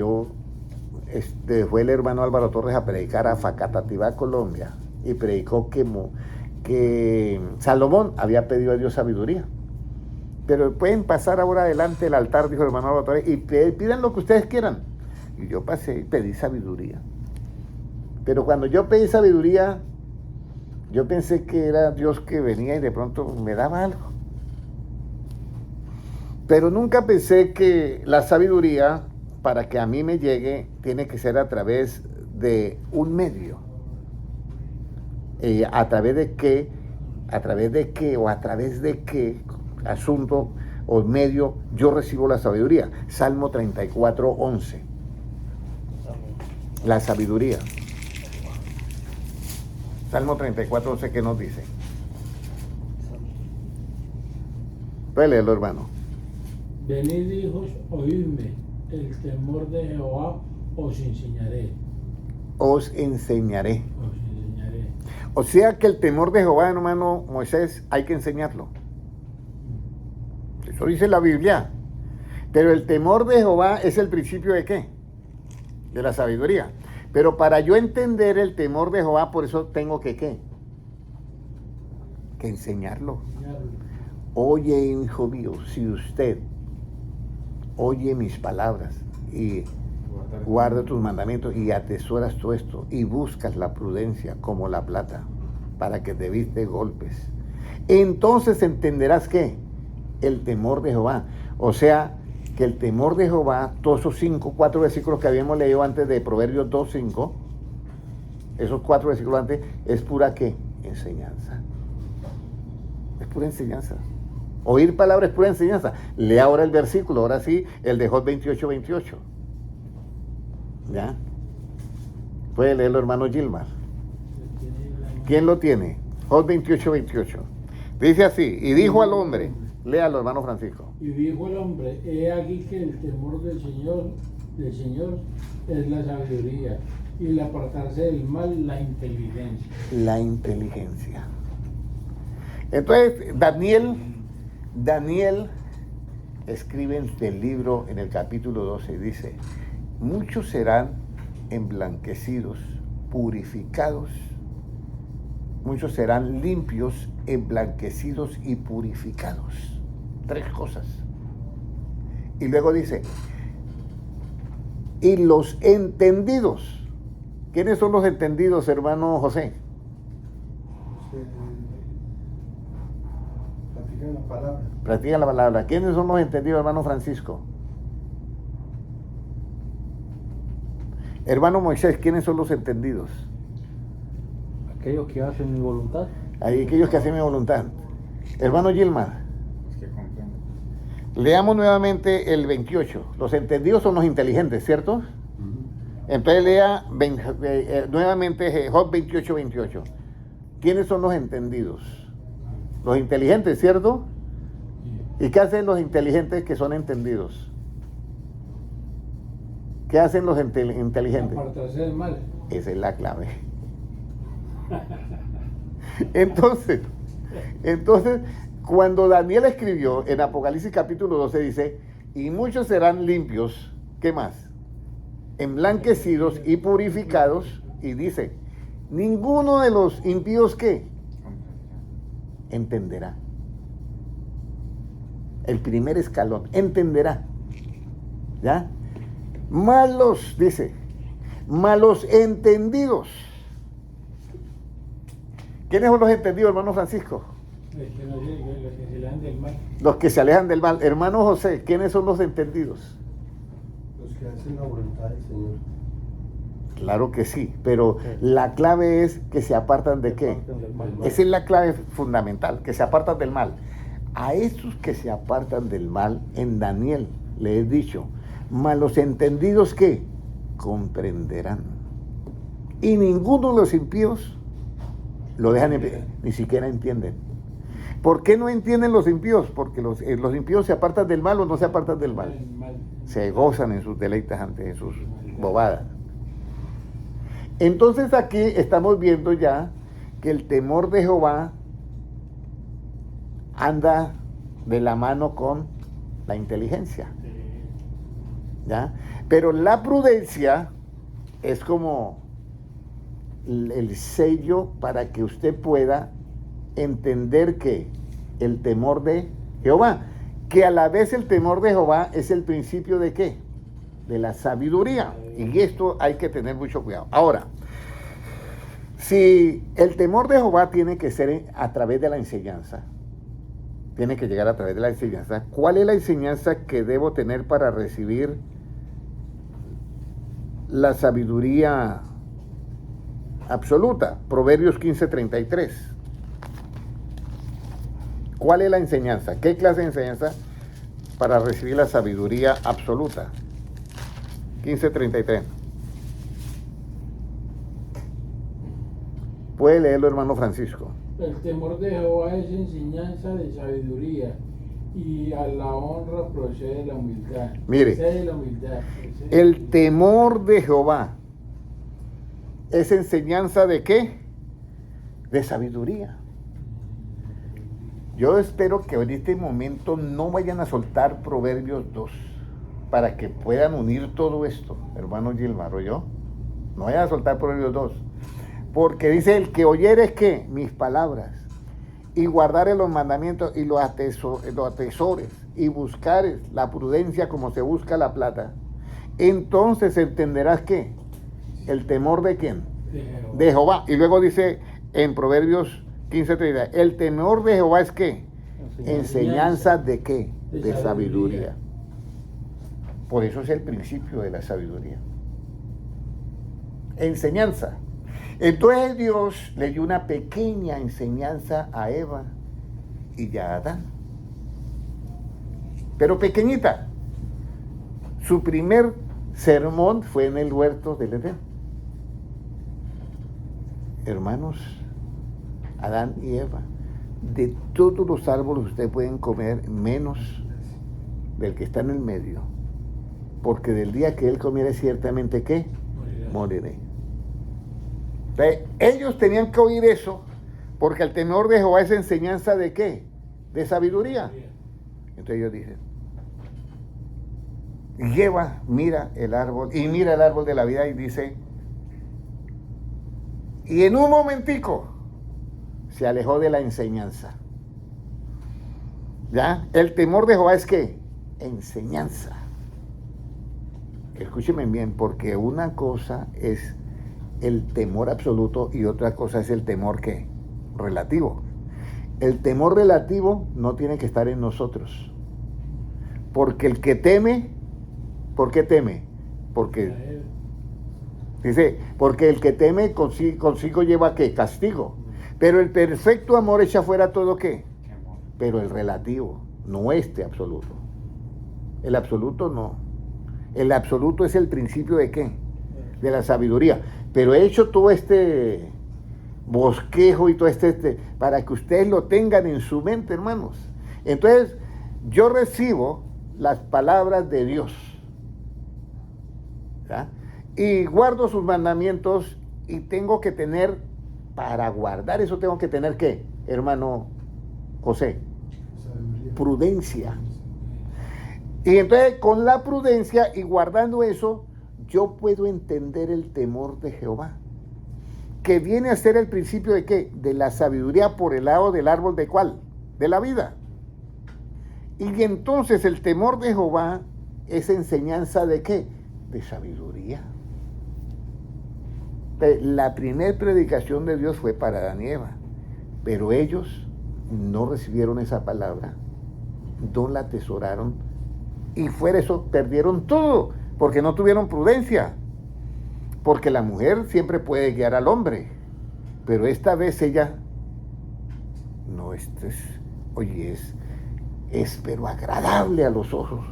fue el hermano Álvaro Torres a predicar a Facatativá, Colombia, y predicó que Salomón había pedido a Dios sabiduría. Pero pueden pasar ahora adelante el altar, dijo el hermano Álvaro Torres, y pidan lo que ustedes quieran. Y yo pasé y pedí sabiduría. Pero cuando yo pedí sabiduría, yo pensé que era Dios que venía y de pronto me daba algo. Pero nunca pensé que la sabiduría, para que a mí me llegue, tiene que ser a través de un medio. ¿A través de qué? ¿A través de qué? ¿O a través de qué asunto o medio yo recibo la sabiduría? Salmo 34, 11. La sabiduría. Salmo 34, 11, ¿qué nos dice? Puede leerlo, hermano. Venid, hijos, oídme, el temor de Jehová os enseñaré. Os enseñaré. Os enseñaré. O sea que el temor de Jehová, hermano Moisés, hay que enseñarlo. Eso dice la Biblia. Pero el temor de Jehová es el principio de ¿qué? De la sabiduría. Pero para yo entender el temor de Jehová, por eso tengo que ¿qué? Que enseñarlo. Oye, hijo mío, si usted oye mis palabras y guarda tus mandamientos y atesoras todo esto y buscas la prudencia como la plata para que te evites golpes, entonces entenderás ¿qué? El temor de Jehová. O sea, que el temor de Jehová, todos esos 4 versículos que habíamos leído antes de Proverbios 2:5, esos 4 versículos antes, es pura ¿qué? Enseñanza. Es pura enseñanza. Oír palabras es pura enseñanza. Lea ahora el versículo, ahora sí, el de Job 28, 28. ¿Ya? Puede leerlo, hermano Gilmar. ¿Quién lo tiene? Job 28, 28. Dice así, y dijo al hombre, léalo, hermano Francisco. Y dijo el hombre, he aquí que el temor del Señor es la sabiduría, y el apartarse del mal, la inteligencia. La inteligencia. Entonces, Daniel escribe en el libro, en el capítulo 12, dice, muchos serán emblanquecidos, purificados, muchos serán limpios, emblanquecidos y purificados. 3 cosas. Y luego dice, y los entendidos. ¿Quiénes son los entendidos, hermano José? Practican la palabra. Practican la palabra. ¿Quiénes son los entendidos, hermano Francisco? Hermano Moisés, ¿quiénes son los entendidos? Aquellos que hacen mi voluntad. Hay aquellos que hacen mi voluntad. Hermano Gilmar, Los que comprenden. leamos nuevamente el 28. Los entendidos son los inteligentes, ¿cierto? Entonces lea nuevamente Job 28, 28. ¿Quiénes son los entendidos? Los inteligentes, ¿cierto? ¿Y qué hacen los inteligentes que son entendidos? ¿Qué hacen los inteligentes? Apartarse del mal. Esa es la clave. Entonces, cuando Daniel escribió en Apocalipsis capítulo 12 dice, y muchos serán limpios, ¿qué más? Emblanquecidos y purificados, y dice, ninguno de los impíos ¿qué? Entenderá. El primer escalón, entenderá. ¿Ya? Malos, dice, malos entendidos. ¿Quiénes son los entendidos, hermano Francisco? Los que se alejan del mal. Los que se alejan del mal. Hermano José, ¿quiénes son los entendidos? Los que hacen la voluntad del Señor. Claro que sí, pero la clave es que se apartan de qué. Esa es la clave fundamental, que se apartan del mal. A esos que se apartan del mal, en Daniel le he dicho, malos entendidos que comprenderán. Y ninguno de los impíos lo dejan, ni siquiera entienden. ¿Por qué no entienden los impíos? Porque los impíos se apartan del mal o no se apartan del mal. Se gozan en sus deleites ante sus bobadas. Entonces aquí estamos viendo ya que el temor de Jehová anda de la mano con la inteligencia. ¿Ya? Pero la prudencia es como el sello para que usted pueda entender que el temor de Jehová, que a la vez el temor de Jehová es el principio de ¿qué? De la sabiduría. Y esto hay que tener mucho cuidado. Ahora, si el temor de Jehová tiene que ser a través de la enseñanza, tiene que llegar a través de la enseñanza, ¿cuál es la enseñanza que debo tener para recibir la sabiduría absoluta? Proverbios 15:33. ¿Cuál es la enseñanza? ¿Qué clase de enseñanza para recibir la sabiduría absoluta? 15:33. Puede leerlo, hermano Francisco. El temor de Jehová es enseñanza de sabiduría, y a la honra procede la humildad. Mire, Procede la humildad. el temor de Jehová es enseñanza de ¿qué? De sabiduría. Yo espero que en este momento no vayan a soltar Proverbios 2 para que puedan unir todo esto, hermano Gilmar, ¿o yo? No vayan a soltar Proverbios 2. Porque dice, el que oyere ¿qué? Mis palabras, y guardare los mandamientos y los atesores, y buscares la prudencia como se busca la plata, entonces entenderás ¿qué? El temor de ¿quién? De Jehová. Y luego dice en Proverbios 15:30, el temor de Jehová es ¿qué? Enseñanza de ¿qué? De sabiduría. Por eso es el principio de la sabiduría. Enseñanza. Entonces Dios le dio una pequeña enseñanza a Eva y a Adán. Pero pequeñita. Su primer sermón fue en el huerto del Edén. Hermanos, Adán y Eva, de todos los árboles ustedes pueden comer menos del que está en el medio, porque del día que él comiere ciertamente, ¿qué? Moriré. Entonces, ellos tenían que oír eso, porque el temor de Jehová es enseñanza ¿de qué? De sabiduría. Entonces ellos dicen, y Eva mira el árbol de la vida y dice, y en un momentico se alejó de la enseñanza. ¿Ya? El temor de Jehová es ¿qué? Enseñanza. Escúchenme bien, porque una cosa es el temor absoluto y otra cosa es el temor ¿qué? Relativo. El temor relativo no tiene que estar en nosotros. Porque el que teme, ¿por qué teme? Porque dice, porque el que teme consigo lleva ¿qué? Castigo. Pero el perfecto amor echa fuera todo ¿qué? Pero el relativo, no este absoluto. El absoluto no. El absoluto es el principio de ¿qué? De la sabiduría. Pero he hecho todo este bosquejo y todo para que ustedes lo tengan en su mente, hermanos. Entonces, yo recibo las palabras de Dios, ¿ya? Y guardo sus mandamientos y tengo que tener, para guardar eso tengo que tener ¿qué, hermano José? Prudencia. Y entonces con la prudencia y guardando eso, yo puedo entender el temor de Jehová, que viene a ser el principio de ¿qué? De la sabiduría por el lado del árbol de ¿cuál? De la vida. Y entonces el temor de Jehová es enseñanza de ¿qué? De sabiduría. La primera predicación de Dios fue para Adán y Eva, pero ellos no recibieron esa palabra, no la atesoraron y fuera eso perdieron todo, porque no tuvieron prudencia. Porque la mujer siempre puede guiar al hombre, pero esta vez ella no es pero agradable a los ojos.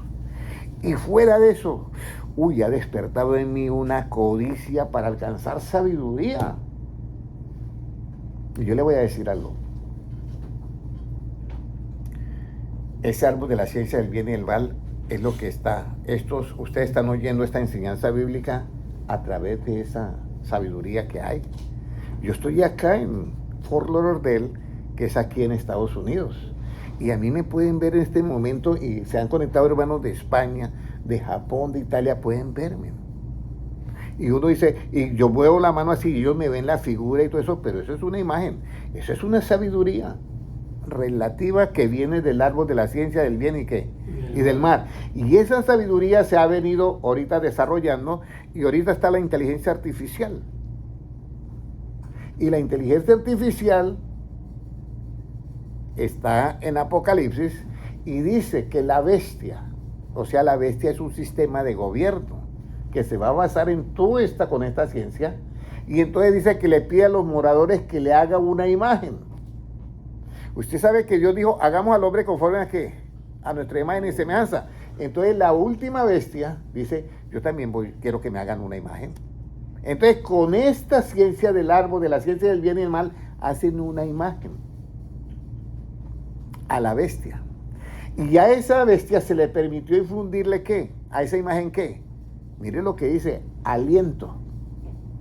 Y fuera de eso, ha despertado en mí una codicia para alcanzar sabiduría. Y yo le voy a decir algo. Ese árbol de la ciencia del bien y del mal es lo que está. Ustedes están oyendo esta enseñanza bíblica a través de esa sabiduría que hay. Yo estoy acá en Fort Lauderdale, que es aquí en Estados Unidos, y a mí me pueden ver en este momento y se han conectado hermanos de España, de Japón, de Italia, pueden verme. Y uno dice, y yo muevo la mano así y ellos me ven la figura y todo eso, pero eso es una imagen, eso es una sabiduría relativa que viene del árbol de la ciencia del bien y qué, y del mal. Y esa sabiduría se ha venido ahorita desarrollando y ahorita está la inteligencia artificial. Y la inteligencia artificial está en Apocalipsis y dice que la bestia, o sea, la bestia es un sistema de gobierno que se va a basar en con esta ciencia, y entonces dice que le pide a los moradores que le haga una imagen. Usted sabe que Dios dijo, hagamos al hombre conforme a qué, a nuestra imagen y semejanza. Entonces la última bestia dice, yo también quiero que me hagan una imagen. Entonces con esta ciencia del árbol, de la ciencia del bien y el mal, hacen una imagen a la bestia. Y a esa bestia se le permitió infundirle ¿qué? A esa imagen ¿qué? Mire lo que dice, aliento.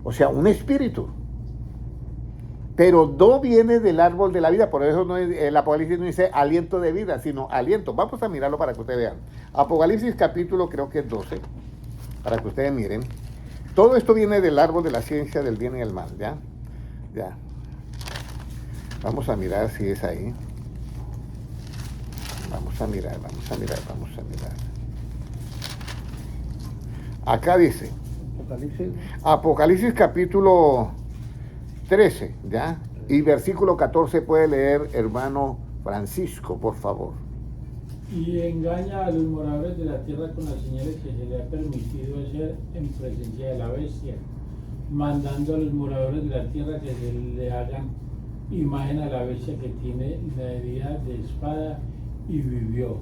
O sea, un espíritu. Pero no viene del árbol de la vida, por eso no el Apocalipsis no dice aliento de vida, sino aliento. Vamos a mirarlo para que ustedes vean. Apocalipsis capítulo creo que es 12, para que ustedes miren. Todo esto viene del árbol de la ciencia del bien y el mal, ¿ya? Ya. Vamos a mirar si es ahí. Vamos a mirar. Acá dice, Apocalipsis capítulo 13, ¿ya? Y versículo 14 puede leer, hermano Francisco, por favor. Y engaña a los moradores de la tierra con las señales que se le ha permitido hacer en presencia de la bestia, mandando a los moradores de la tierra que se le hagan imagen a la bestia que tiene la herida de espada y vivió.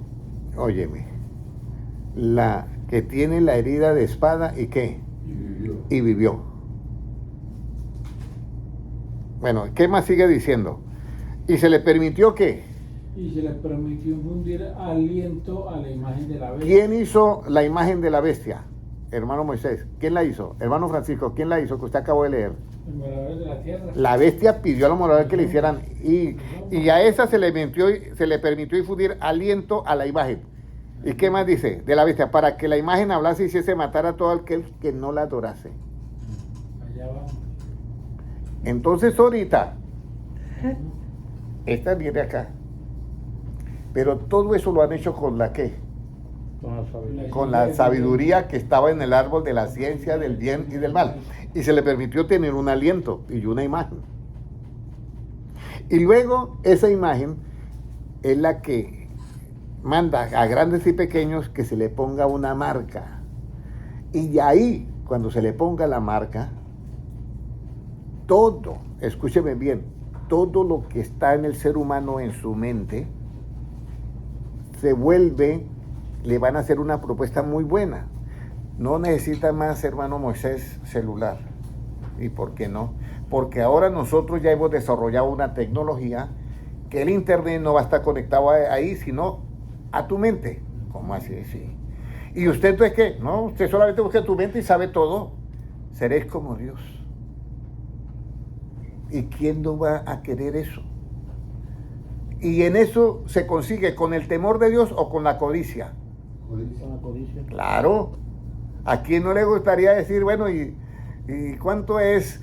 Óyeme, la que tiene la herida de espada y qué, y vivió. Bueno, ¿qué más sigue diciendo? ¿Y se le permitió qué? Y se le permitió infundir aliento a la imagen de la bestia. ¿Quién hizo la imagen de la bestia? Hermano Moisés, ¿quién la hizo? Hermano Francisco, ¿quién la hizo? Que usted acabó de leer. Los moradores de la tierra. La bestia pidió a los moradores que le hicieran y a esa se le permitió infundir aliento a la imagen. ¿Y qué más dice de la bestia? Para que la imagen hablase y hiciese matar a todo aquel que no la adorase. Allá va. Entonces ahorita, esta viene acá. Pero todo eso lo han hecho con la ¿qué? Con la sabiduría. Con la sabiduría que estaba en el árbol de la ciencia del bien y del mal. Y se le permitió tener un aliento y una imagen. Y luego esa imagen es la que manda a grandes y pequeños que se le ponga una marca. Y ahí, cuando se le ponga la marca, todo, escúcheme bien, todo lo que está en el ser humano en su mente, se vuelve, le van a hacer una propuesta muy buena. No necesita más, hermano Moisés, celular. ¿Y por qué no? Porque ahora nosotros ya hemos desarrollado una tecnología que el internet no va a estar conectado ahí, sino a tu mente. ¿Cómo así? Sí. ¿Y usted entonces qué? No, usted solamente busca tu mente y sabe todo. Seréis como Dios. ¿Y quién no va a querer eso? Y en eso se consigue con el temor de Dios o con la codicia. Con la codicia. Claro. ¿A quién no le gustaría decir, bueno, y cuánto es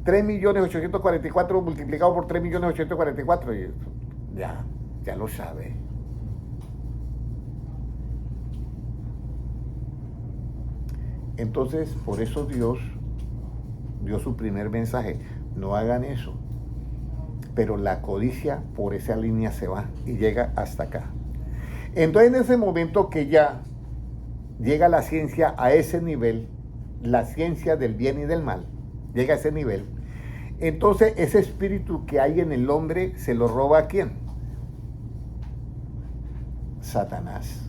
3.844 multiplicado por 3.844? Y ya lo sabe. Entonces, por eso Dios dio su primer mensaje. No hagan eso. Pero la codicia por esa línea se va y llega hasta acá. Entonces, en ese momento que ya llega la ciencia a ese nivel, la ciencia del bien y del mal, llega a ese nivel, entonces ese espíritu que hay en el hombre se lo roba ¿a quién? Satanás.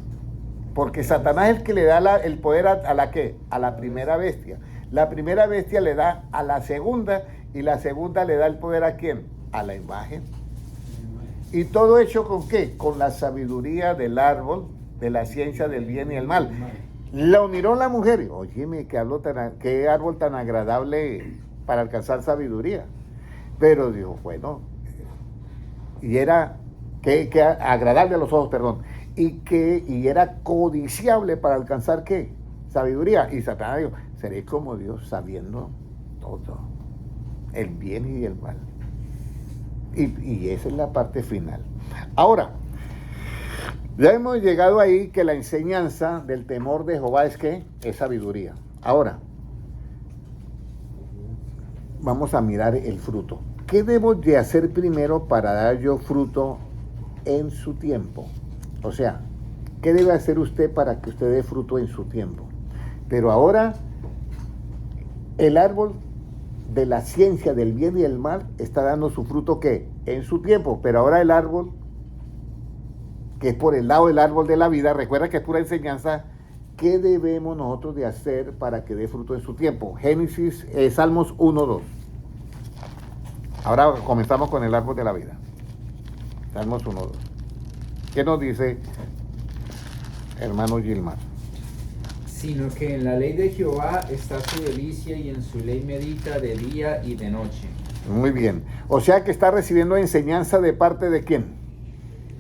Porque Satanás es el que le da el poder a la ¿qué? A la primera bestia. La primera bestia le da a la segunda y la segunda le da el poder ¿a quién? A la imagen. ¿Y todo hecho con qué? Con la sabiduría del árbol, de la ciencia del bien y el mal. Lo miró la mujer. Oye, qué árbol tan agradable para alcanzar sabiduría. Pero dijo, bueno, y era que agradable a los ojos, perdón. Y era codiciable para alcanzar ¿qué? Sabiduría. Y Satanás dijo, seré como Dios sabiendo todo, el bien y el mal. Y esa es la parte final. Ahora, ya hemos llegado ahí que la enseñanza del temor de Jehová es ¿qué? Es sabiduría. Ahora, vamos a mirar el fruto. ¿Qué debo de hacer primero para dar yo fruto en su tiempo? O sea, ¿qué debe hacer usted para que usted dé fruto en su tiempo? Pero ahora, el árbol de la ciencia del bien y el mal está dando su fruto ¿qué? En su tiempo. Pero ahora el árbol, que es por el lado del árbol de la vida, recuerda que es pura enseñanza, ¿qué debemos nosotros de hacer para que dé fruto en su tiempo? Génesis, Salmos 1:2. Ahora comenzamos con el árbol de la vida. Salmos 1:2. ¿Qué nos dice hermano Gilmar? Sino que en la ley de Jehová está su delicia y en su ley medita de día y de noche. Muy bien. O sea que está recibiendo enseñanza de parte de ¿quién?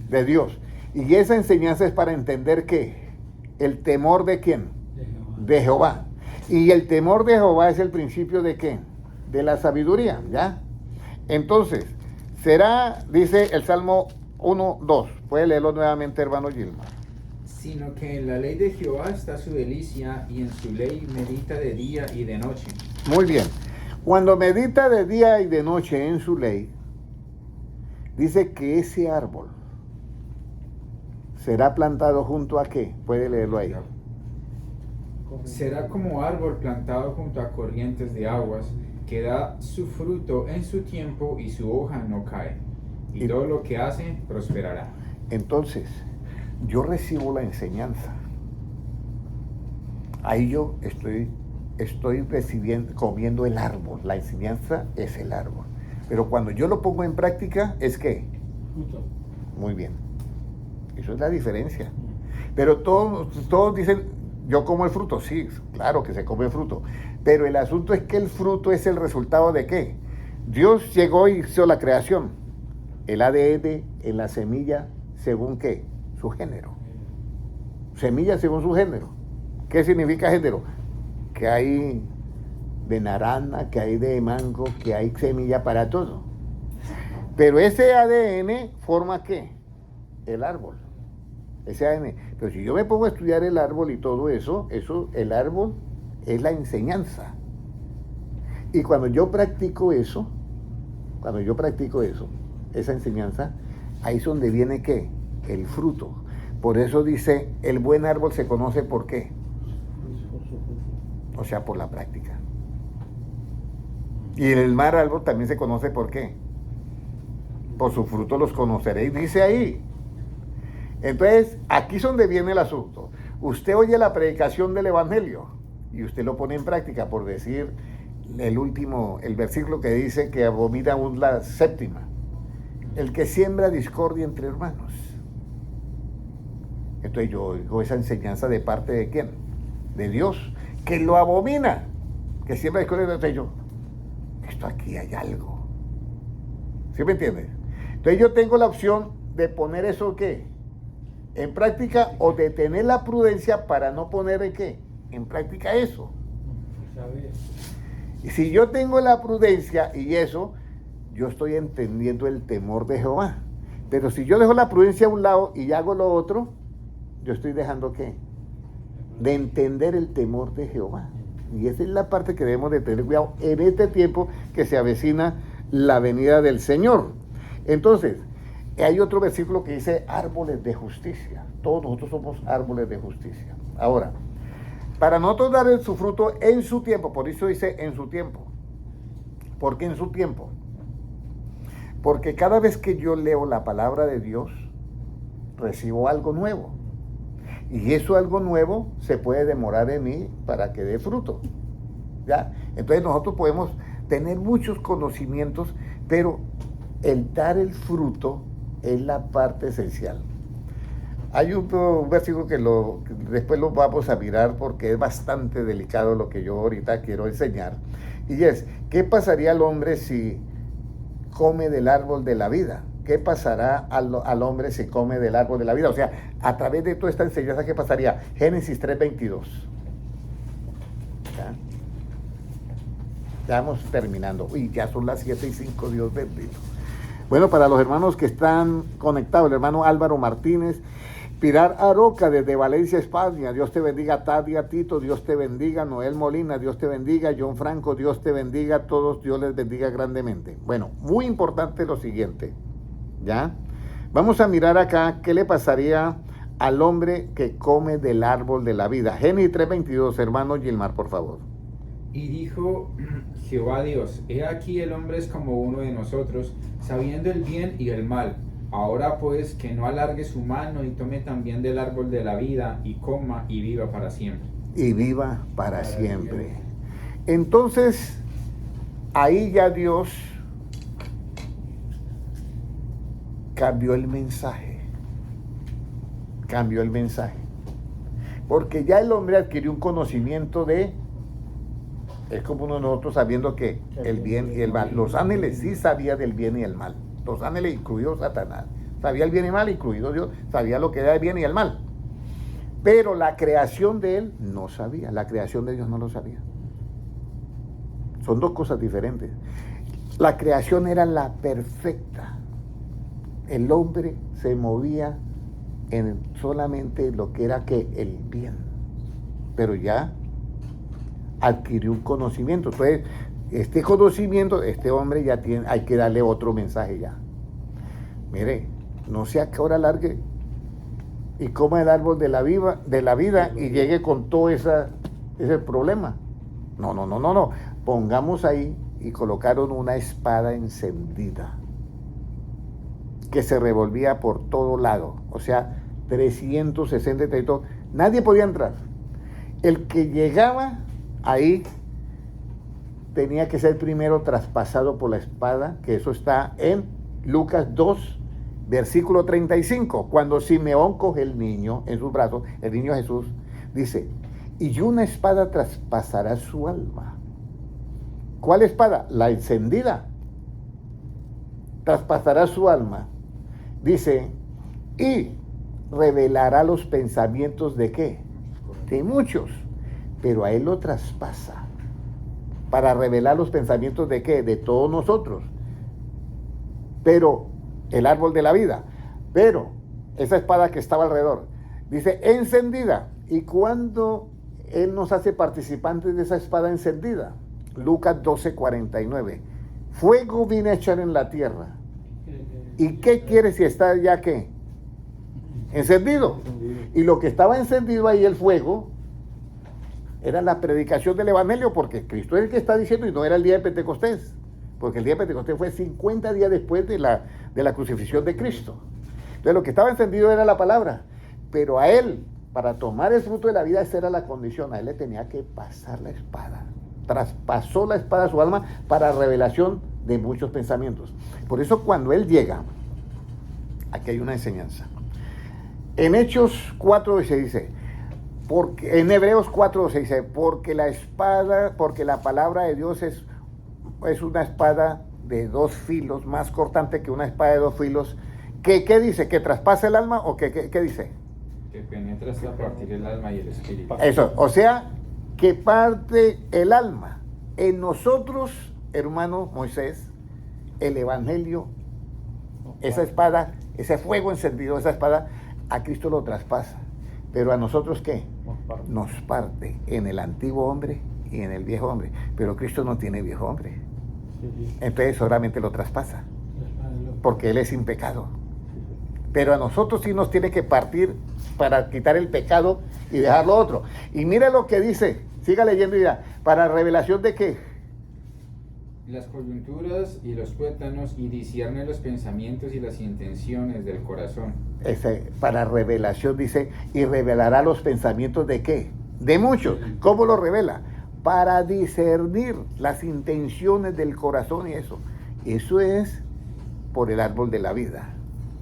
De Dios. Y esa enseñanza es para entender que el temor de ¿quién? De Jehová. Y el temor de Jehová es el principio de ¿qué? De la sabiduría, ¿ya? Entonces, será, dice el Salmo 1:2. Puede leerlo nuevamente, hermano Gilmar. Sino que en la ley de Jehová está su delicia y en su ley medita de día y de noche. Muy bien. Cuando medita de día y de noche en su ley, dice que ese árbol será plantado junto a ¿qué? Puede leerlo ahí. Será como árbol plantado junto a corrientes de aguas, que da su fruto en su tiempo y su hoja no cae. Y todo lo que hace prosperará. Entonces, yo recibo la enseñanza. Ahí yo estoy recibiendo, comiendo el árbol. La enseñanza es el árbol. Pero cuando yo lo pongo en práctica, ¿es qué? Fruto. Muy bien. Eso es la diferencia. Pero todos dicen, yo como el fruto. Sí, claro que se come el fruto. Pero el asunto es que el fruto es el resultado de ¿qué? Dios llegó y hizo la creación. El ADN en la semilla, ¿según qué? Su género. Semilla según su género. ¿Qué significa género? Que hay de naranja, que hay de mango, que hay semilla para todo. Pero ese ADN forma ¿qué? El árbol. Ese ADN. Pero si yo me pongo a estudiar el árbol y todo eso, el árbol es la enseñanza. Y cuando yo practico eso, esa enseñanza, ahí es donde viene ¿qué? El fruto. Por eso dice, el buen árbol se conoce ¿por qué? O sea, por la práctica. Y el mal árbol también se conoce ¿por qué? Por su fruto los conoceréis, dice ahí. Entonces, aquí es donde viene el asunto. Usted oye la predicación del Evangelio y usted lo pone en práctica, por decir el versículo que dice que abomina aún la séptima. El que siembra discordia entre hermanos. Entonces yo oigo esa enseñanza de parte de ¿quién? De Dios, que lo abomina, que siembra discordia. Entonces yo, esto aquí hay algo. ¿Sí me entiendes? Entonces yo tengo la opción de poner eso ¿qué? En práctica, o de tener la prudencia para no poner ¿en qué? En práctica eso. Y si yo tengo la prudencia y eso, yo estoy entendiendo el temor de Jehová. Pero si yo dejo la prudencia a un lado y hago lo otro, yo estoy dejando ¿qué? De entender el temor de Jehová. Y esa es la parte que debemos de tener cuidado en este tiempo que se avecina la venida del Señor. Entonces, hay otro versículo que dice árboles de justicia. Todos nosotros somos árboles de justicia. Ahora, para nosotros dar su fruto en su tiempo, por eso dice en su tiempo. ¿Por qué en su tiempo? Porque cada vez que yo leo la palabra de Dios, recibo algo nuevo. Y eso algo nuevo se puede demorar en mí para que dé fruto. ¿Ya? Entonces nosotros podemos tener muchos conocimientos, pero el dar el fruto es la parte esencial. Hay un versículo que después lo vamos a mirar porque es bastante delicado lo que yo ahorita quiero enseñar. Y es, ¿qué pasaría al hombre si come del árbol de la vida? ¿Qué pasará al hombre si come del árbol de la vida? O sea, a través de toda esta enseñanza, ¿qué pasaría? Génesis 3:22. ¿Ya? Ya vamos terminando. Uy, ya son las 7:05, Dios bendito. Bueno, para los hermanos que están conectados, el hermano Álvaro Martínez, Pilar Aroca desde Valencia, España, Dios te bendiga. Tadia Tito, Dios te bendiga. Noel Molina, Dios te bendiga. John Franco, Dios te bendiga. A todos, Dios les bendiga grandemente. Bueno, muy importante lo siguiente, ¿ya? Vamos a mirar acá qué le pasaría al hombre que come del árbol de la vida. Génesis 3:22, hermano Gilmar, por favor. Y dijo Jehová Dios, he aquí el hombre es como uno de nosotros, sabiendo el bien y el mal. Ahora pues que no alargue su mano y tome también del árbol de la vida y coma y viva para siempre. Y viva para siempre. Entonces, ahí ya Dios cambió el mensaje. Cambió el mensaje. Porque ya el hombre adquirió un conocimiento de... Es como uno de nosotros sabiendo que el bien y el mal. Los ángeles sí sabían del bien y el mal. Los ángeles, incluido Satanás, sabía el bien y el mal, incluido Dios, sabía lo que era el bien y el mal. Pero la creación de él no sabía, la creación de Dios no lo sabía. Son dos cosas diferentes. La creación era la perfecta. El hombre se movía en solamente lo que era que el bien. Pero ya adquirió un conocimiento. Entonces, este conocimiento, este hombre ya tiene, hay que darle otro mensaje ya. Mire, no sea que ahora largue y coma el árbol de la vida y llegue con todo ese problema. No. Pongamos ahí y colocaron una espada encendida que se revolvía por todo lado. O sea, 360 territorios. Nadie podía entrar. El que llegaba ahí tenía que ser primero traspasado por la espada, que eso está en Lucas 2, versículo 35, cuando Simeón coge el niño en sus brazos, el niño Jesús, dice, y una espada traspasará su alma. ¿Cuál espada? La encendida. Traspasará su alma. Dice, y revelará los pensamientos de ¿qué? De muchos. Pero a él lo traspasa. Para revelar los pensamientos de ¿qué? De todos nosotros. Pero el árbol de la vida. Pero esa espada que estaba alrededor. Dice, encendida. ¿Y cuando él nos hace participantes de esa espada encendida? Lucas 12:49. Fuego vine a echar en la tierra. ¿Y qué quiere si está ya qué? Encendido. Y lo que estaba encendido ahí, el fuego, era la predicación del evangelio, porque Cristo es el que está diciendo, y no era el día de Pentecostés, porque el día de Pentecostés fue 50 días después de la crucifixión de Cristo. Entonces lo que estaba encendido era la palabra, pero a él, para tomar el fruto de la vida, esa era la condición, a él le tenía que pasar la espada. Traspasó la espada a su alma para revelación de muchos pensamientos. Por eso cuando él llega, aquí hay una enseñanza. En Hechos 4:12 dice, porque, en Hebreos 4:12 dice, porque la espada, porque la palabra de Dios es una espada de dos filos, más cortante que una espada de dos filos. ¿Qué dice? ¿Que traspasa el alma o qué dice? Que penetra hasta partir el alma y el espíritu. Eso, o sea, que parte el alma. En nosotros, hermano Moisés, el evangelio, esa espada, ese fuego encendido, esa espada, a Cristo lo traspasa. Pero a nosotros, ¿qué? Nos parte en el antiguo hombre y en el viejo hombre. Pero Cristo no tiene viejo hombre. Entonces solamente lo traspasa, porque Él es sin pecado. Pero a nosotros sí nos tiene que partir para quitar el pecado y dejar lo otro. Y mire lo que dice, siga leyendo y dirá, para revelación de qué. Las coyunturas y los tuétanos, y discierne los pensamientos y las intenciones del corazón. Para revelación dice, y revelará los pensamientos de qué. De muchos. ¿Cómo lo revela? Para discernir las intenciones del corazón y eso. Eso es por el árbol de la vida.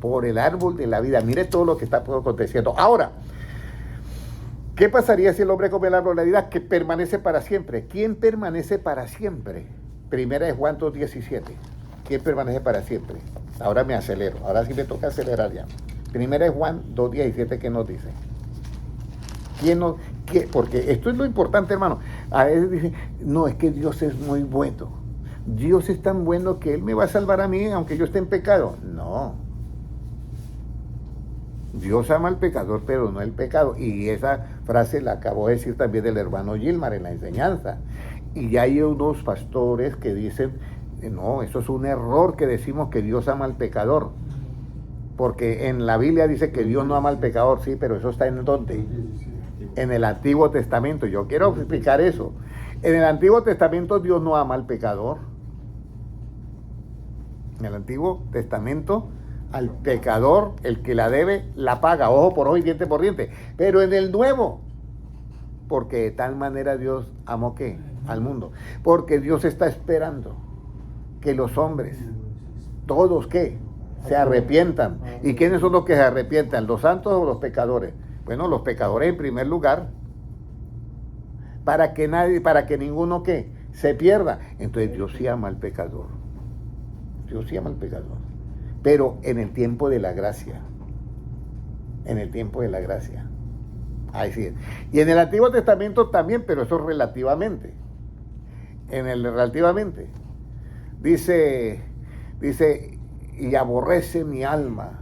Por el árbol de la vida. Mire todo lo que está aconteciendo. Ahora, ¿qué pasaría si el hombre come el árbol de la vida que permanece para siempre? ¿Quién permanece para siempre? Primera de Juan 2:17. ¿Quién permanece para siempre? Ahora me acelero. Ahora sí me toca acelerar ya. Primera de Juan 2:17, ¿qué nos dice? ¿Quién nos, qué? Porque esto es lo importante, hermano. A veces dicen, no, es que Dios es muy bueno. Dios es tan bueno que Él me va a salvar a mí aunque yo esté en pecado. No. Dios ama al pecador, pero no el pecado. Y esa frase la acabó de decir también el hermano Gilmar en la enseñanza. Y ya hay unos pastores que dicen, no, eso es un error que decimos que Dios ama al pecador. Porque en la Biblia dice que Dios no ama al pecador, sí, pero eso está ¿en dónde? En el Antiguo Testamento. Yo quiero explicar eso. En el Antiguo Testamento Dios no ama al pecador. En el Antiguo Testamento al pecador, el que la debe, la paga, ojo por ojo y diente por diente. Pero en el Nuevo, porque de tal manera Dios amó ¿qué? Al mundo. Porque Dios está esperando que los hombres, todos ¿qué? Se arrepientan. ¿Y quiénes son los que se arrepientan? ¿Los santos o los pecadores? Bueno, los pecadores en primer lugar, para que ninguno ¿qué? Se pierda. Entonces Dios sí ama al pecador. Dios sí ama al pecador. Pero en el tiempo de la gracia. En el tiempo de la gracia. Ahí sí. Y en el Antiguo Testamento también, pero eso relativamente. Relativamente. Dice, y aborrece mi alma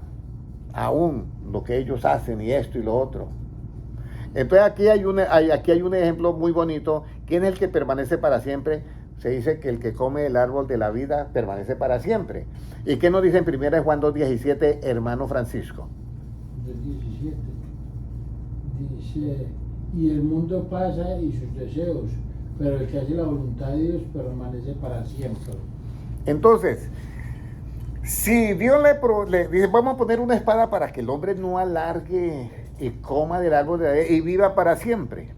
aún lo que ellos hacen y esto y lo otro. Entonces aquí hay un ejemplo muy bonito. ¿Quién es el que permanece para siempre? Se dice que el que come el árbol de la vida permanece para siempre. ¿Y qué nos dice en 1 Juan 2:17, hermano Francisco? 17. Dice, y el mundo pasa y sus deseos, pero el que hace la voluntad de Dios permanece para siempre. Entonces, si Dios le dice, vamos a poner una espada para que el hombre no alargue y coma del árbol de la vida y viva para siempre.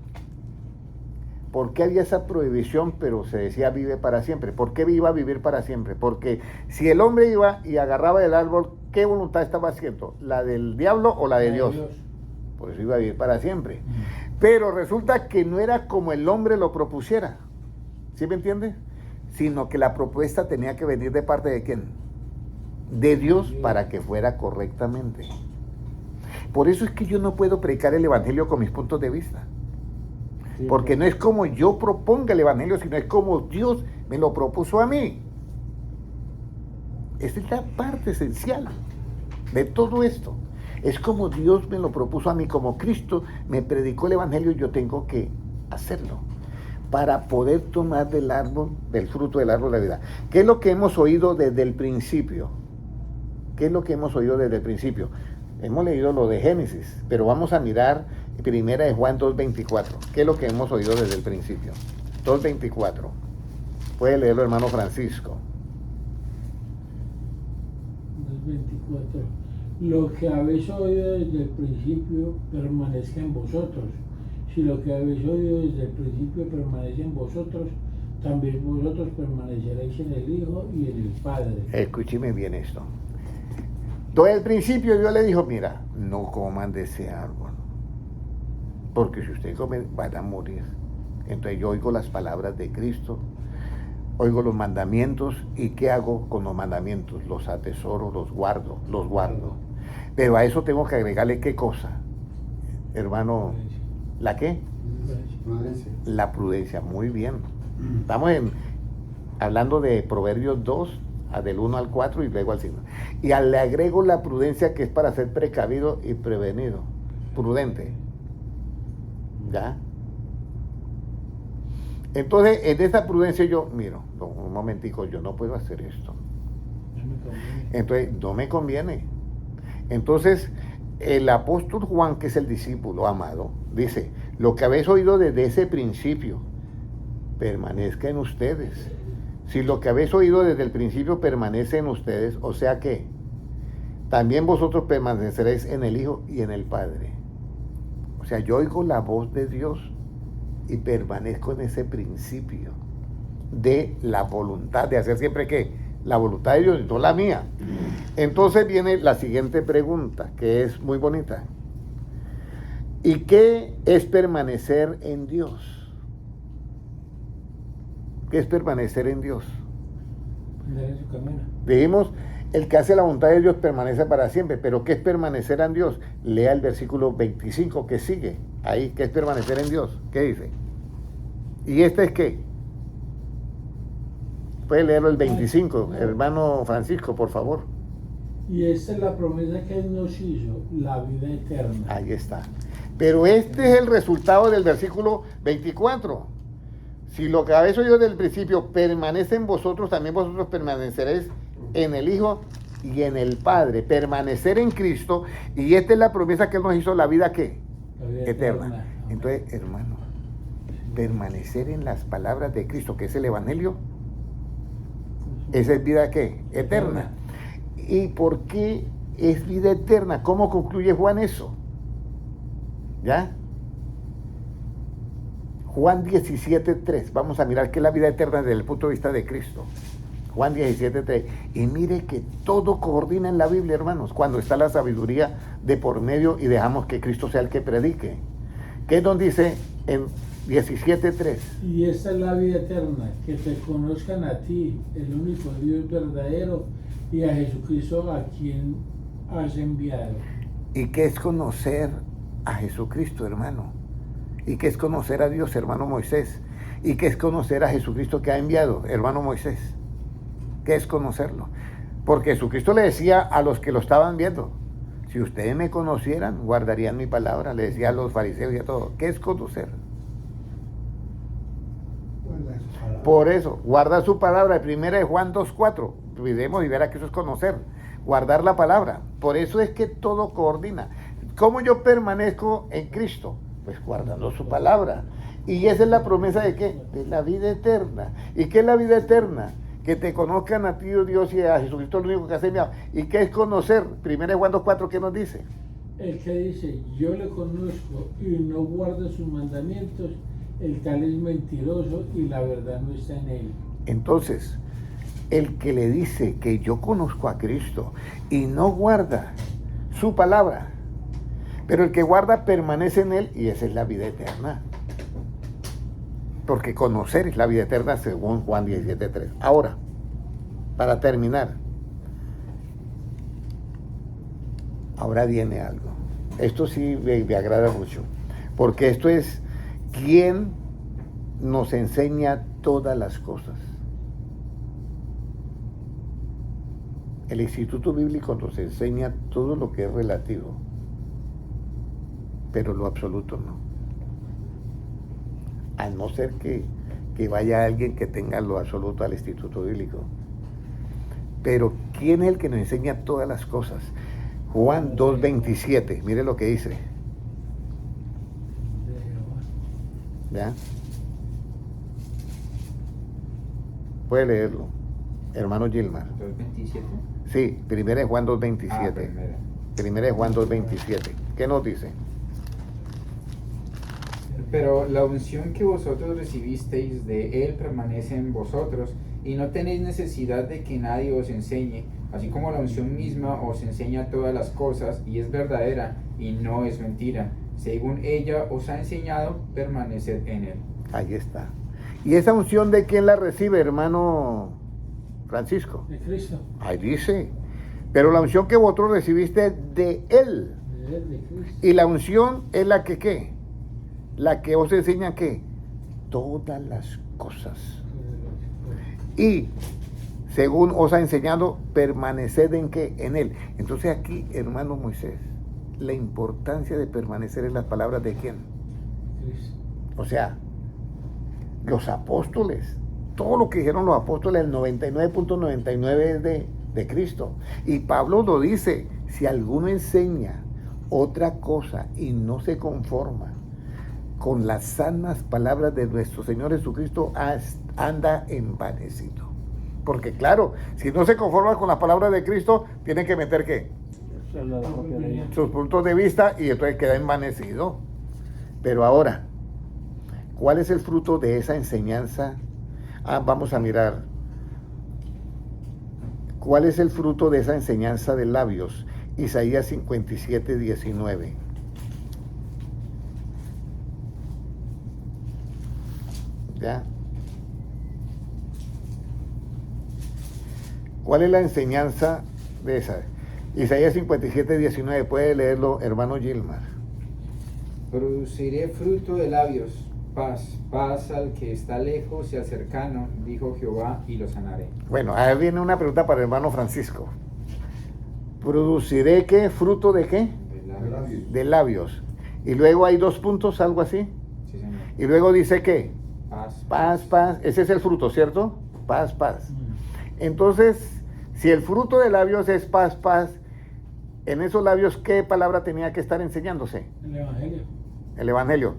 ¿Por qué había esa prohibición, pero se decía vive para siempre? ¿Por qué iba a vivir para siempre? Porque si el hombre iba y agarraba el árbol, ¿qué voluntad estaba haciendo? ¿La del diablo o la de Dios? Por eso iba a vivir para siempre. Pero resulta que no era como el hombre lo propusiera. ¿Sí me entiende? Sino que la propuesta tenía que venir de parte de ¿quién? De Dios, para que fuera correctamente. Por eso es que yo no puedo predicar el evangelio con mis puntos de vista. Porque no es como yo proponga el evangelio, sino es como Dios me lo propuso a mí. Esa es la parte esencial de todo esto. Es como Dios me lo propuso a mí, como Cristo me predicó el evangelio, yo tengo que hacerlo para poder tomar del árbol, del fruto del árbol de la vida. ¿Qué es lo que hemos oído desde el principio? ¿Qué es lo que hemos oído desde el principio? Hemos leído lo de Génesis, pero vamos a mirar primera de Juan 2:24. ¿Qué es lo que hemos oído desde el principio? 2:24. Puede leerlo, hermano Francisco. 2:24. Lo que habéis oído desde el principio permanezca en vosotros. Si lo que habéis oído desde el principio permanece en vosotros, también vosotros permaneceréis en el Hijo y en el Padre. Escúcheme bien esto. Desde el principio Dios le dijo, mira, no coman de ese árbol, porque si ustedes comen van a morir. Entonces yo oigo las palabras de Cristo, oigo los mandamientos, y ¿qué hago con los mandamientos? Los atesoro, los guardo. Pero a eso tengo que agregarle ¿qué cosa? Hermano, ¿la qué? Prudencia. La prudencia, muy bien. Estamos hablando de Proverbios 2, del 1 al 4 y luego al 5. Y le agrego la prudencia, que es para ser precavido y prevenido. Prudente. ¿Ya? Entonces, en esa prudencia yo, miro, un momentico, yo no puedo hacer esto. Entonces, no me conviene. Entonces, el apóstol Juan, que es el discípulo amado, dice, lo que habéis oído desde ese principio, permanezca en ustedes. Si lo que habéis oído desde el principio permanece en ustedes, o sea que también vosotros permaneceréis en el Hijo y en el Padre. O sea, yo oigo la voz de Dios y permanezco en ese principio de la voluntad, de hacer siempre ¿qué? La voluntad de Dios y no la mía. Entonces viene la siguiente pregunta, que es muy bonita. ¿Y qué es permanecer en Dios? ¿Qué es permanecer en Dios? Dijimos, el que hace la voluntad de Dios permanece para siempre, pero ¿qué es permanecer en Dios? Lea el versículo 25 que sigue, ahí, ¿qué es permanecer en Dios? ¿Qué dice? ¿Y este es qué? Puede leerlo el 25, hermano Francisco, por favor. Y esta es la promesa que Él nos hizo, la vida eterna. Ahí está. Pero este es el resultado del versículo 24. Si lo que habéis oído desde el principio permanece en vosotros, también vosotros permaneceréis en el Hijo y en el Padre. Permanecer en Cristo, y esta es la promesa que Él nos hizo, la vida ¿qué? La vida Eterna. Entonces, hermano, permanecer en las palabras de Cristo, que es el Evangelio, esa es vida ¿qué? Eterna. ¿Y por qué es vida eterna? ¿Cómo concluye Juan eso? ¿Ya? Juan 17:3. Vamos a mirar qué es la vida eterna desde el punto de vista de Cristo. Juan 17:3. Y mire que todo coordina en la Biblia, hermanos, cuando está la sabiduría de por medio y dejamos que Cristo sea el que predique. ¿Qué nos dice en 17:3? Y esta es la vida eterna, que te conozcan a ti, el único Dios verdadero, y a Jesucristo a quien has enviado. ¿Y qué es conocer a Jesucristo, hermano? ¿Y qué es conocer a Dios, hermano Moisés? ¿Y qué es conocer a Jesucristo que ha enviado, hermano Moisés? ¿Qué es conocerlo? Porque Jesucristo le decía a los que lo estaban viendo, si ustedes me conocieran, guardarían mi palabra. Le decía a los fariseos y a todos. ¿Qué es conocer? Por eso, guardar su palabra. Primera de Juan 2:4. Olvidemos y verá que eso es conocer. Guardar la palabra. Por eso es que todo coordina. ¿Cómo yo permanezco en Cristo? Pues guardando su palabra. Y esa es la promesa de ¿qué? De la vida eterna. ¿Y qué es la vida eterna? Que te conozcan a ti, oh Dios, y a Jesucristo, lo único que has enviado. ¿Y qué es conocer? Primera de Juan 2:4, ¿qué nos dice? El que dice, yo le conozco y no guardo sus mandamientos, el tal es mentiroso y la verdad no está en él. Entonces, el que le dice que yo conozco a Cristo y no guarda su palabra, pero el que guarda permanece en él, y esa es la vida eterna. Porque conocer es la vida eterna según Juan 17:3. Ahora, para terminar, ahora viene algo. Esto sí me agrada mucho, porque esto es quien nos enseña todas las cosas. El Instituto Bíblico nos enseña todo lo que es relativo, pero lo absoluto no. A no ser que vaya alguien que tenga lo absoluto al Instituto Bíblico. Pero ¿quién es el que nos enseña todas las cosas? Juan 2:27, mire lo que dice. ¿Ya? Puede leerlo, hermano Gilmar. 2:27. Sí, primera es Juan 2:27. Primera. Primera es Juan 2:27. ¿Qué nos dice? Pero la unción que vosotros recibisteis de Él permanece en vosotros, y no tenéis necesidad de que nadie os enseñe, así como la unción misma os enseña todas las cosas, y es verdadera, y no es mentira. Según ella os ha enseñado, permaneced en Él. Ahí está. ¿Y esa unción de quién la recibe, hermano Francisco? De Cristo. Ahí dice. Pero la unción que vosotros recibiste de Él. De él, de Cristo. Y la unción es la que, ¿qué? La que os enseña, ¿qué? Todas las cosas. Y según os ha enseñado, permaneced en qué, en él. Entonces aquí, hermano Moisés, la importancia de permanecer en las palabras de quién. Cristo. O sea, los apóstoles, todo lo que dijeron los apóstoles, el 99.99 es de Cristo. Y Pablo lo dice, si alguno enseña otra cosa y no se conforma con las sanas palabras de nuestro Señor Jesucristo, anda envanecido. Porque claro, si no se conforma con las palabras de Cristo, tiene que meter ¿qué? Esa es la propia ley. Sus puntos de vista, y entonces queda envanecido. Pero ahora, ¿cuál es el fruto de esa enseñanza? Vamos a mirar. ¿Cuál es el fruto de esa enseñanza de labios? Isaías 57:19. ¿Ya? ¿Cuál es la enseñanza de esa? Isaías 57:19, puede leerlo, hermano Gilmar. Produciré fruto de labios, paz, paz al que está lejos y al cercano, dijo Jehová, y lo sanaré. Bueno, ahí viene una pregunta para el hermano Francisco. ¿Produciré qué? ¿Fruto de qué? De labios. De labios. Y luego hay 2 puntos, algo así. Sí, señor. Y luego dice ¿qué? Paz. Paz, paz. Ese es el fruto, ¿cierto? Paz, paz. Entonces, si el fruto de labios es paz, paz, en esos labios, ¿qué palabra tenía que estar enseñándose? El Evangelio. El Evangelio.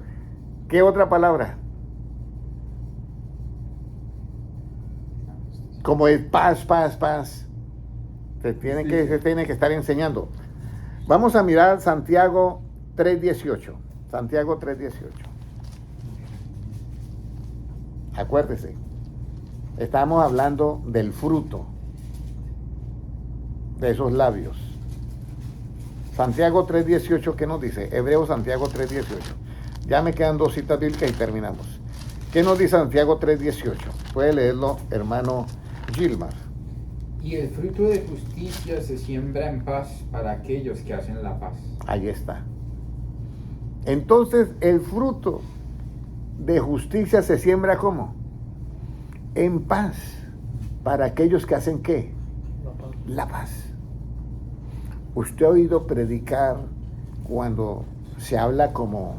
¿Qué otra palabra? Como es paz, paz, paz. Se tiene que estar enseñando. Vamos a mirar Santiago 3:18. Santiago 3:18. Acuérdese, estamos hablando del fruto de esos labios. Santiago 3:18, ¿qué nos dice? Hebreo Santiago 3:18. Ya me quedan 2 citas bíblicas y terminamos. ¿Qué nos dice Santiago 3:18? Puede leerlo, hermano Gilmar. Y el fruto de justicia se siembra en paz para aquellos que hacen la paz. Ahí está. Entonces, el fruto de justicia se siembra ¿cómo? En paz. Para aquellos que hacen ¿qué? La paz. Usted ha oído predicar cuando se habla como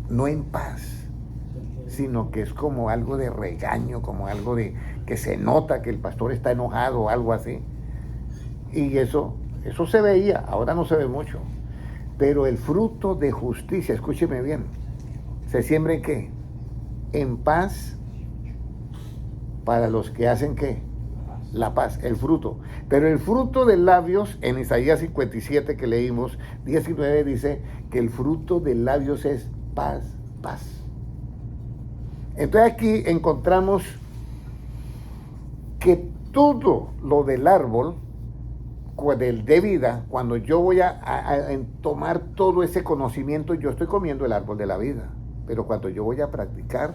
no en paz, sino que es como algo de regaño, como algo de que se nota que el pastor está enojado o algo así. Y eso se veía, ahora no se ve mucho. Pero el fruto de justicia, escúcheme bien, se siembra en ¿qué? En paz para los que hacen ¿qué? La paz, el fruto. Pero el fruto de labios, en Isaías 57 que leímos, 19 dice que el fruto de labios es paz, paz. Entonces aquí encontramos que todo lo del árbol, del de vida, cuando yo voy a tomar todo ese conocimiento, yo estoy comiendo el árbol de la vida. Pero cuando yo voy a practicar,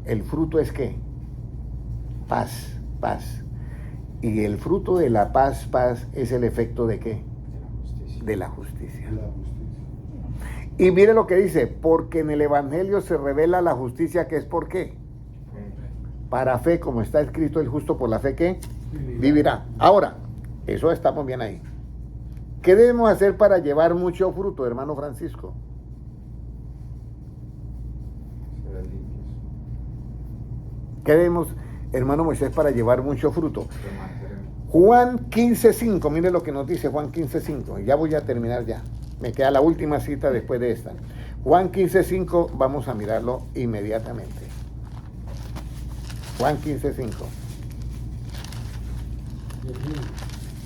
el fruto es ¿qué? Paz, paz. Y el fruto de la paz, paz, es el efecto ¿de qué? De la justicia. La justicia. Y mire lo que dice, porque en el Evangelio se revela la justicia, que es ¿por qué? Para fe, como está escrito, el justo por la fe que vivirá. Ahora, eso estamos bien ahí. ¿Qué debemos hacer para llevar mucho fruto, hermano Francisco? Serán limpios. ¿Qué debemos, hermano Moisés, para llevar mucho fruto? Permanecer en- Juan 15:5, mire lo que nos dice Juan 15:5. Ya voy a terminar ya. Me queda la última cita después de esta. Juan 15:5, vamos a mirarlo inmediatamente. Juan 15:5.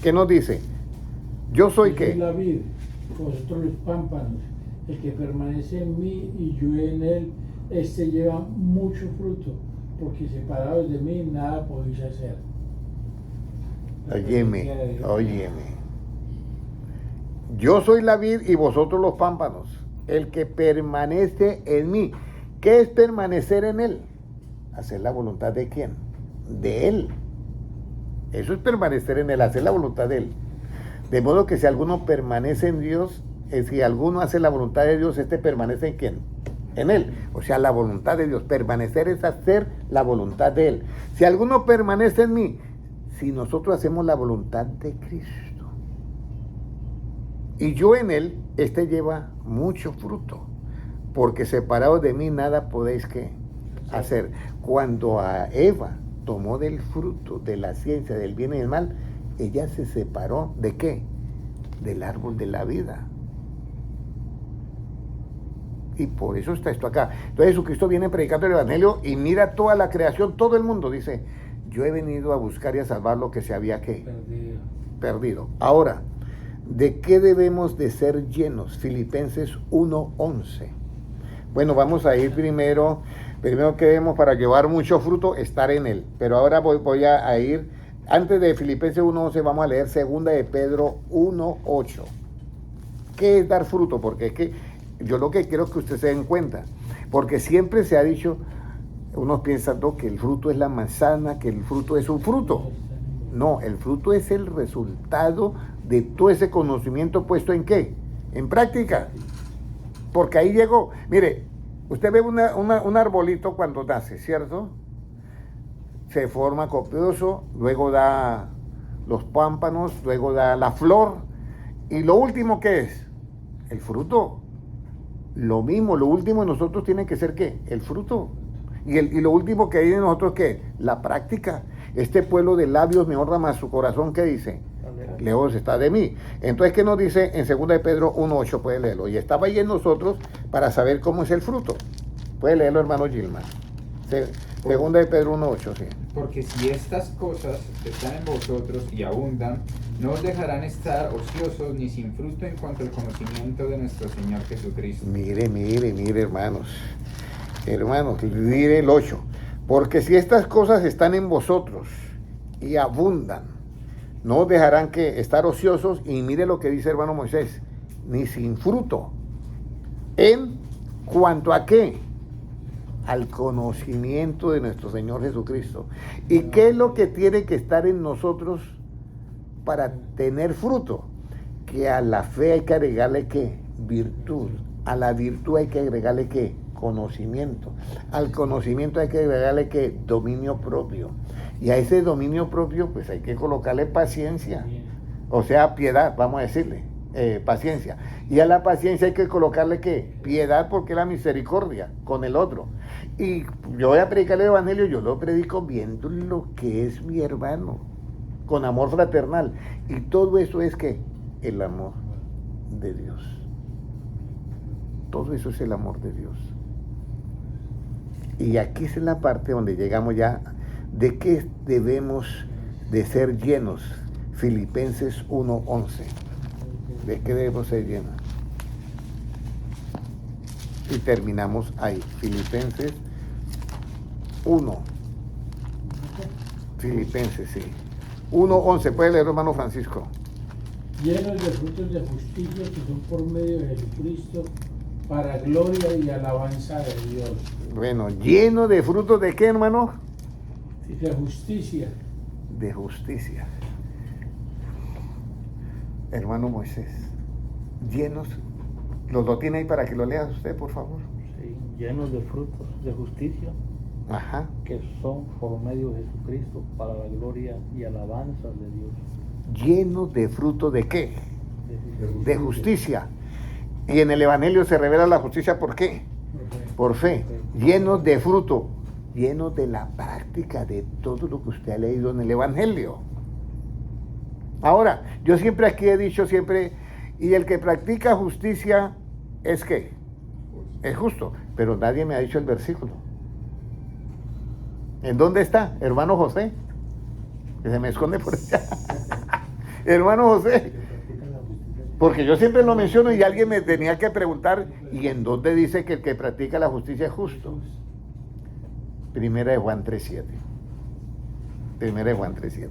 ¿Qué nos dice? Yo soy Yo qué. soy la vid, vosotros los pámpanos. El que permanece en mí y yo en él, este lleva mucho fruto, porque separados de mí nada podéis hacer. La Óyeme, presencia de Dios. óyeme. Yo soy la vid y vosotros los pámpanos. El que permanece en mí. ¿Qué es permanecer en él? Hacer la voluntad de quién? De él. Eso es permanecer en él, hacer la voluntad de él. De modo que si alguno permanece en Dios, si alguno hace la voluntad de Dios, este permanece en quién? En él. O sea, la voluntad de Dios. Permanecer es hacer la voluntad de él. Si alguno permanece en mí, si nosotros hacemos la voluntad de Cristo y yo en él, este lleva mucho fruto, porque separados de mí nada podéis ¿qué? Hacer. Cuando a Eva tomó del fruto de la ciencia del bien y del mal, ella se separó ¿de qué? Del árbol de la vida. Y por eso está esto acá. Entonces Jesucristo viene predicando el Evangelio y mira toda la creación, todo el mundo dice, yo he venido a buscar y a salvar lo que se había ¿qué? Perdido. Ahora, ¿de qué debemos de ser llenos? Filipenses 1:11. Bueno, vamos a ir primero que debemos para llevar mucho fruto, estar en él. Pero ahora voy a ir, antes de Filipenses 1:11 vamos a leer 2 de Pedro 1:8. ¿Qué es dar fruto? Porque es que yo lo que quiero es que ustedes se den cuenta, porque siempre se ha dicho, unos piensan ¿no? que el fruto es la manzana, que el fruto es un fruto. No, el fruto es el resultado de todo ese conocimiento puesto ¿en qué? En práctica. Porque ahí llegó. Mire, usted ve un arbolito cuando nace, ¿cierto? Se forma copioso, luego da los pámpanos, luego da la flor. Y lo último, ¿qué es? El fruto. Lo mismo, lo último en nosotros tiene que ser ¿qué? El fruto. Y lo último que hay en nosotros, ¿qué? La práctica. Este pueblo de labios me honra más su corazón, ¿qué dice? Lejos está de mí. Entonces, ¿qué nos dice en 2 de Pedro 1:8? Puede leerlo. Y estaba ahí en nosotros para saber cómo es el fruto. Puede leerlo, hermano Gilman. 2 de Pedro 1:8, sí. Porque si estas cosas están en vosotros y abundan, no os dejarán estar ociosos ni sin fruto en cuanto al conocimiento de nuestro Señor Jesucristo. Mire, hermanos. Hermanos, mire el 8. Porque si estas cosas están en vosotros y abundan, no os dejarán que estar ociosos, y mire lo que dice hermano Moisés, ni sin fruto. ¿En cuanto a qué? Al conocimiento de nuestro Señor Jesucristo. ¿Y qué es lo que tiene que estar en nosotros para tener fruto? Que a la fe hay que agregarle ¿qué? Virtud. A la virtud hay que agregarle ¿qué? Conocimiento. Al conocimiento hay que agregarle ¿qué? Dominio propio. Y a ese dominio propio pues hay que colocarle paciencia. O sea, piedad, vamos a decirle. Paciencia. Y a la paciencia hay que colocarle ¿qué? Piedad, porque es la misericordia con el otro. Y yo voy a predicar el Evangelio, yo lo predico viendo lo que es mi hermano, con amor fraternal. Y todo eso es ¿qué? El amor de Dios. Todo eso es el amor de Dios. Y aquí es la parte donde llegamos ya de qué debemos de ser llenos. Filipenses 1:11. ¿De qué debemos ser llenos? y terminamos ahí. Filipenses 1. Filipenses, sí. 1:11. Puede leer, hermano Francisco. Llenos de frutos de justicia que son por medio de Jesucristo, para gloria y alabanza de Dios. Bueno, lleno de frutos de qué, hermano? De justicia. De justicia. Hermano Moisés, llenos, lo tiene ahí para que lo lea usted, por favor. Sí, llenos de frutos de justicia Ajá. que son por medio de Jesucristo para la gloria y alabanza de Dios. Llenos de frutos de qué? De De justicia. Y en el Evangelio se revela la justicia, ¿por qué? Por fe. Llenos de fruto, llenos de la práctica de todo lo que usted ha leído en el Evangelio. Ahora, yo siempre aquí he dicho y el que practica justicia es ¿qué? Es justo, pero nadie me ha dicho el versículo. ¿En dónde está, hermano José? Que se me esconde por allá. Hermano José, porque yo siempre lo menciono y alguien me tenía que preguntar, ¿y en dónde dice que el que practica la justicia es justo? Primera de Juan 3:7. Primera de Juan 3:7.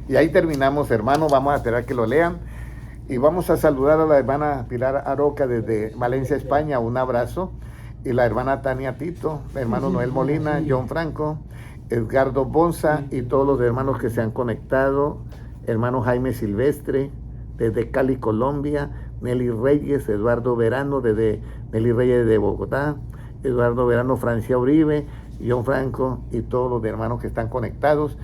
Y ahí terminamos, hermano. Vamos a esperar que lo lean. Y vamos a saludar a la hermana Pilar Aroca desde Valencia, España. Un abrazo. Y la hermana Tania Tito, hermano Noel Molina, John Franco, Edgardo Bonza y todos los hermanos que se han conectado. Hermano Jaime Silvestre, desde Cali, Colombia. Nelly Reyes, Eduardo Verano, desde Nelly Reyes de Bogotá. Eduardo Verano, Francia Uribe, John Franco y todos los hermanos que están conectados.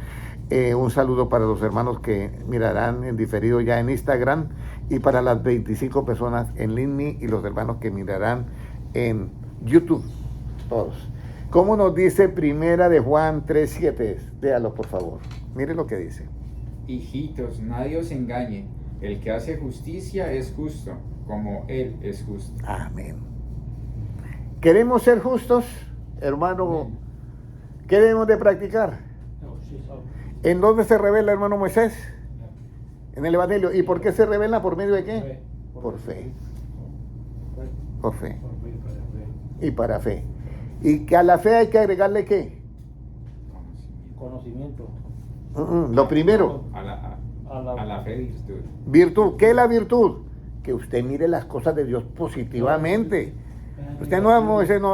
Un saludo para los hermanos que mirarán en diferido ya en Instagram y para las 25 personas en LinkedIn y los hermanos que mirarán en YouTube, todos. ¿Cómo nos dice Primera de Juan 3:7? Léalo, por favor. Mire lo que dice. Hijitos, nadie os engañe. El que hace justicia es justo, como Él es justo. Amén. ¿Queremos ser justos, hermano? ¿Qué debemos de practicar? ¿En dónde se revela, hermano Moisés? En el Evangelio. ¿Y por qué se revela? ¿Por medio de qué? Por fe. Por fe. Y para fe. ¿Y que a la fe hay que agregarle qué? Conocimiento. Lo primero, A la fe virtud. virtud. ¿Qué es la virtud? Que usted mire las cosas de Dios positivamente. Usted no,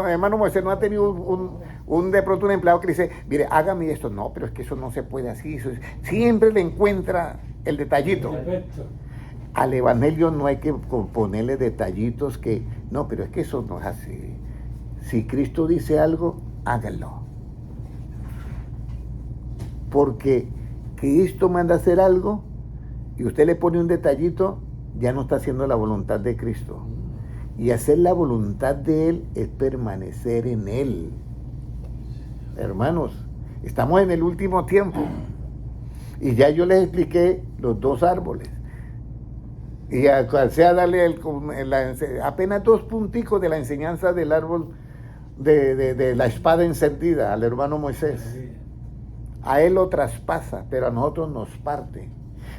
hermano Moisés, no ha tenido de pronto un empleado que le dice, mire, hágame esto. No, pero es que eso no se puede así. Siempre le encuentra el detallito. Perfecto. Al Evangelio no hay que ponerle detallitos que, no, pero es que eso no es así. Si Cristo dice algo, hágalo. Porque Cristo manda a hacer algo y usted le pone un detallito, ya no está haciendo la voluntad de Cristo. Y hacer la voluntad de Él es permanecer en Él. Hermanos, estamos en el último tiempo. Y ya yo les expliqué los dos árboles. Y alcancé a darle apenas 2 punticos de la enseñanza del árbol de la espada encendida al hermano Moisés. A él lo traspasa, pero a nosotros nos parte.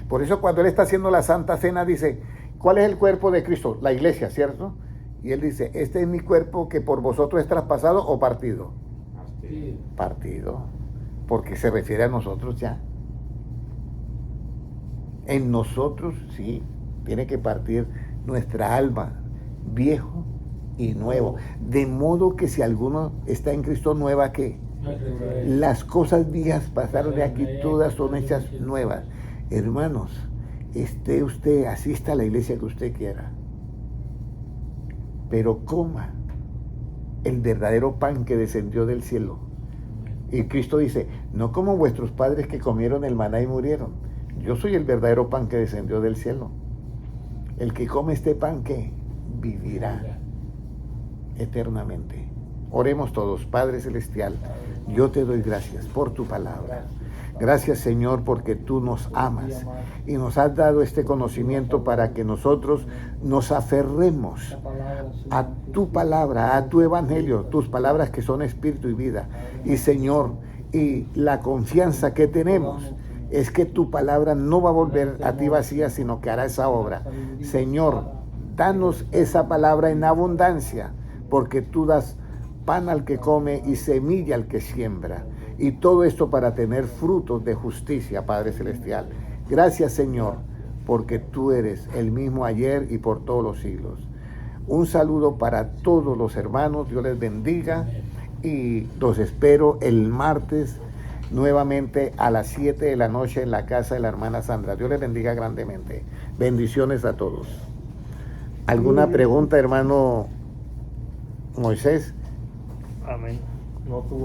Por eso cuando él está haciendo la Santa Cena dice, ¿cuál es el cuerpo de Cristo? La iglesia, ¿cierto? Y él dice, este es mi cuerpo que por vosotros es traspasado o partido. Partido, porque se refiere a nosotros ya. En nosotros, sí, tiene que partir nuestra alma, viejo y nuevo. De modo que si alguno está en Cristo nueva, ¿qué? Las cosas viejas pasaron de aquí, todas son hechas nuevas. Hermanos, esté usted, asista a la iglesia que usted quiera, pero coma el verdadero pan que descendió del cielo. Y Cristo dice, no como vuestros padres que comieron el maná y murieron. Yo soy el verdadero pan que descendió del cielo. El que come este pan, ¿qué? Vivirá eternamente. Oremos todos. Padre Celestial, yo te doy gracias por tu palabra. Gracias, Señor, porque tú nos amas y nos has dado este conocimiento para que nosotros nos aferremos a tu palabra, a tu evangelio, tus palabras que son espíritu y vida. Y, Señor, y la confianza que tenemos es que tu palabra no va a volver a ti vacía, sino que hará esa obra. Señor, danos esa palabra en abundancia porque tú das pan al que come y semilla al que siembra. Y todo esto para tener frutos de justicia, Padre Celestial. Gracias, Señor, porque tú eres el mismo ayer y por todos los siglos. Un saludo para todos los hermanos, Dios les bendiga y los espero el martes nuevamente a las 7 de la noche en la casa de la hermana Sandra. Dios les bendiga grandemente. Bendiciones a todos. ¿Alguna pregunta, hermano Moisés? Amén. No tuvo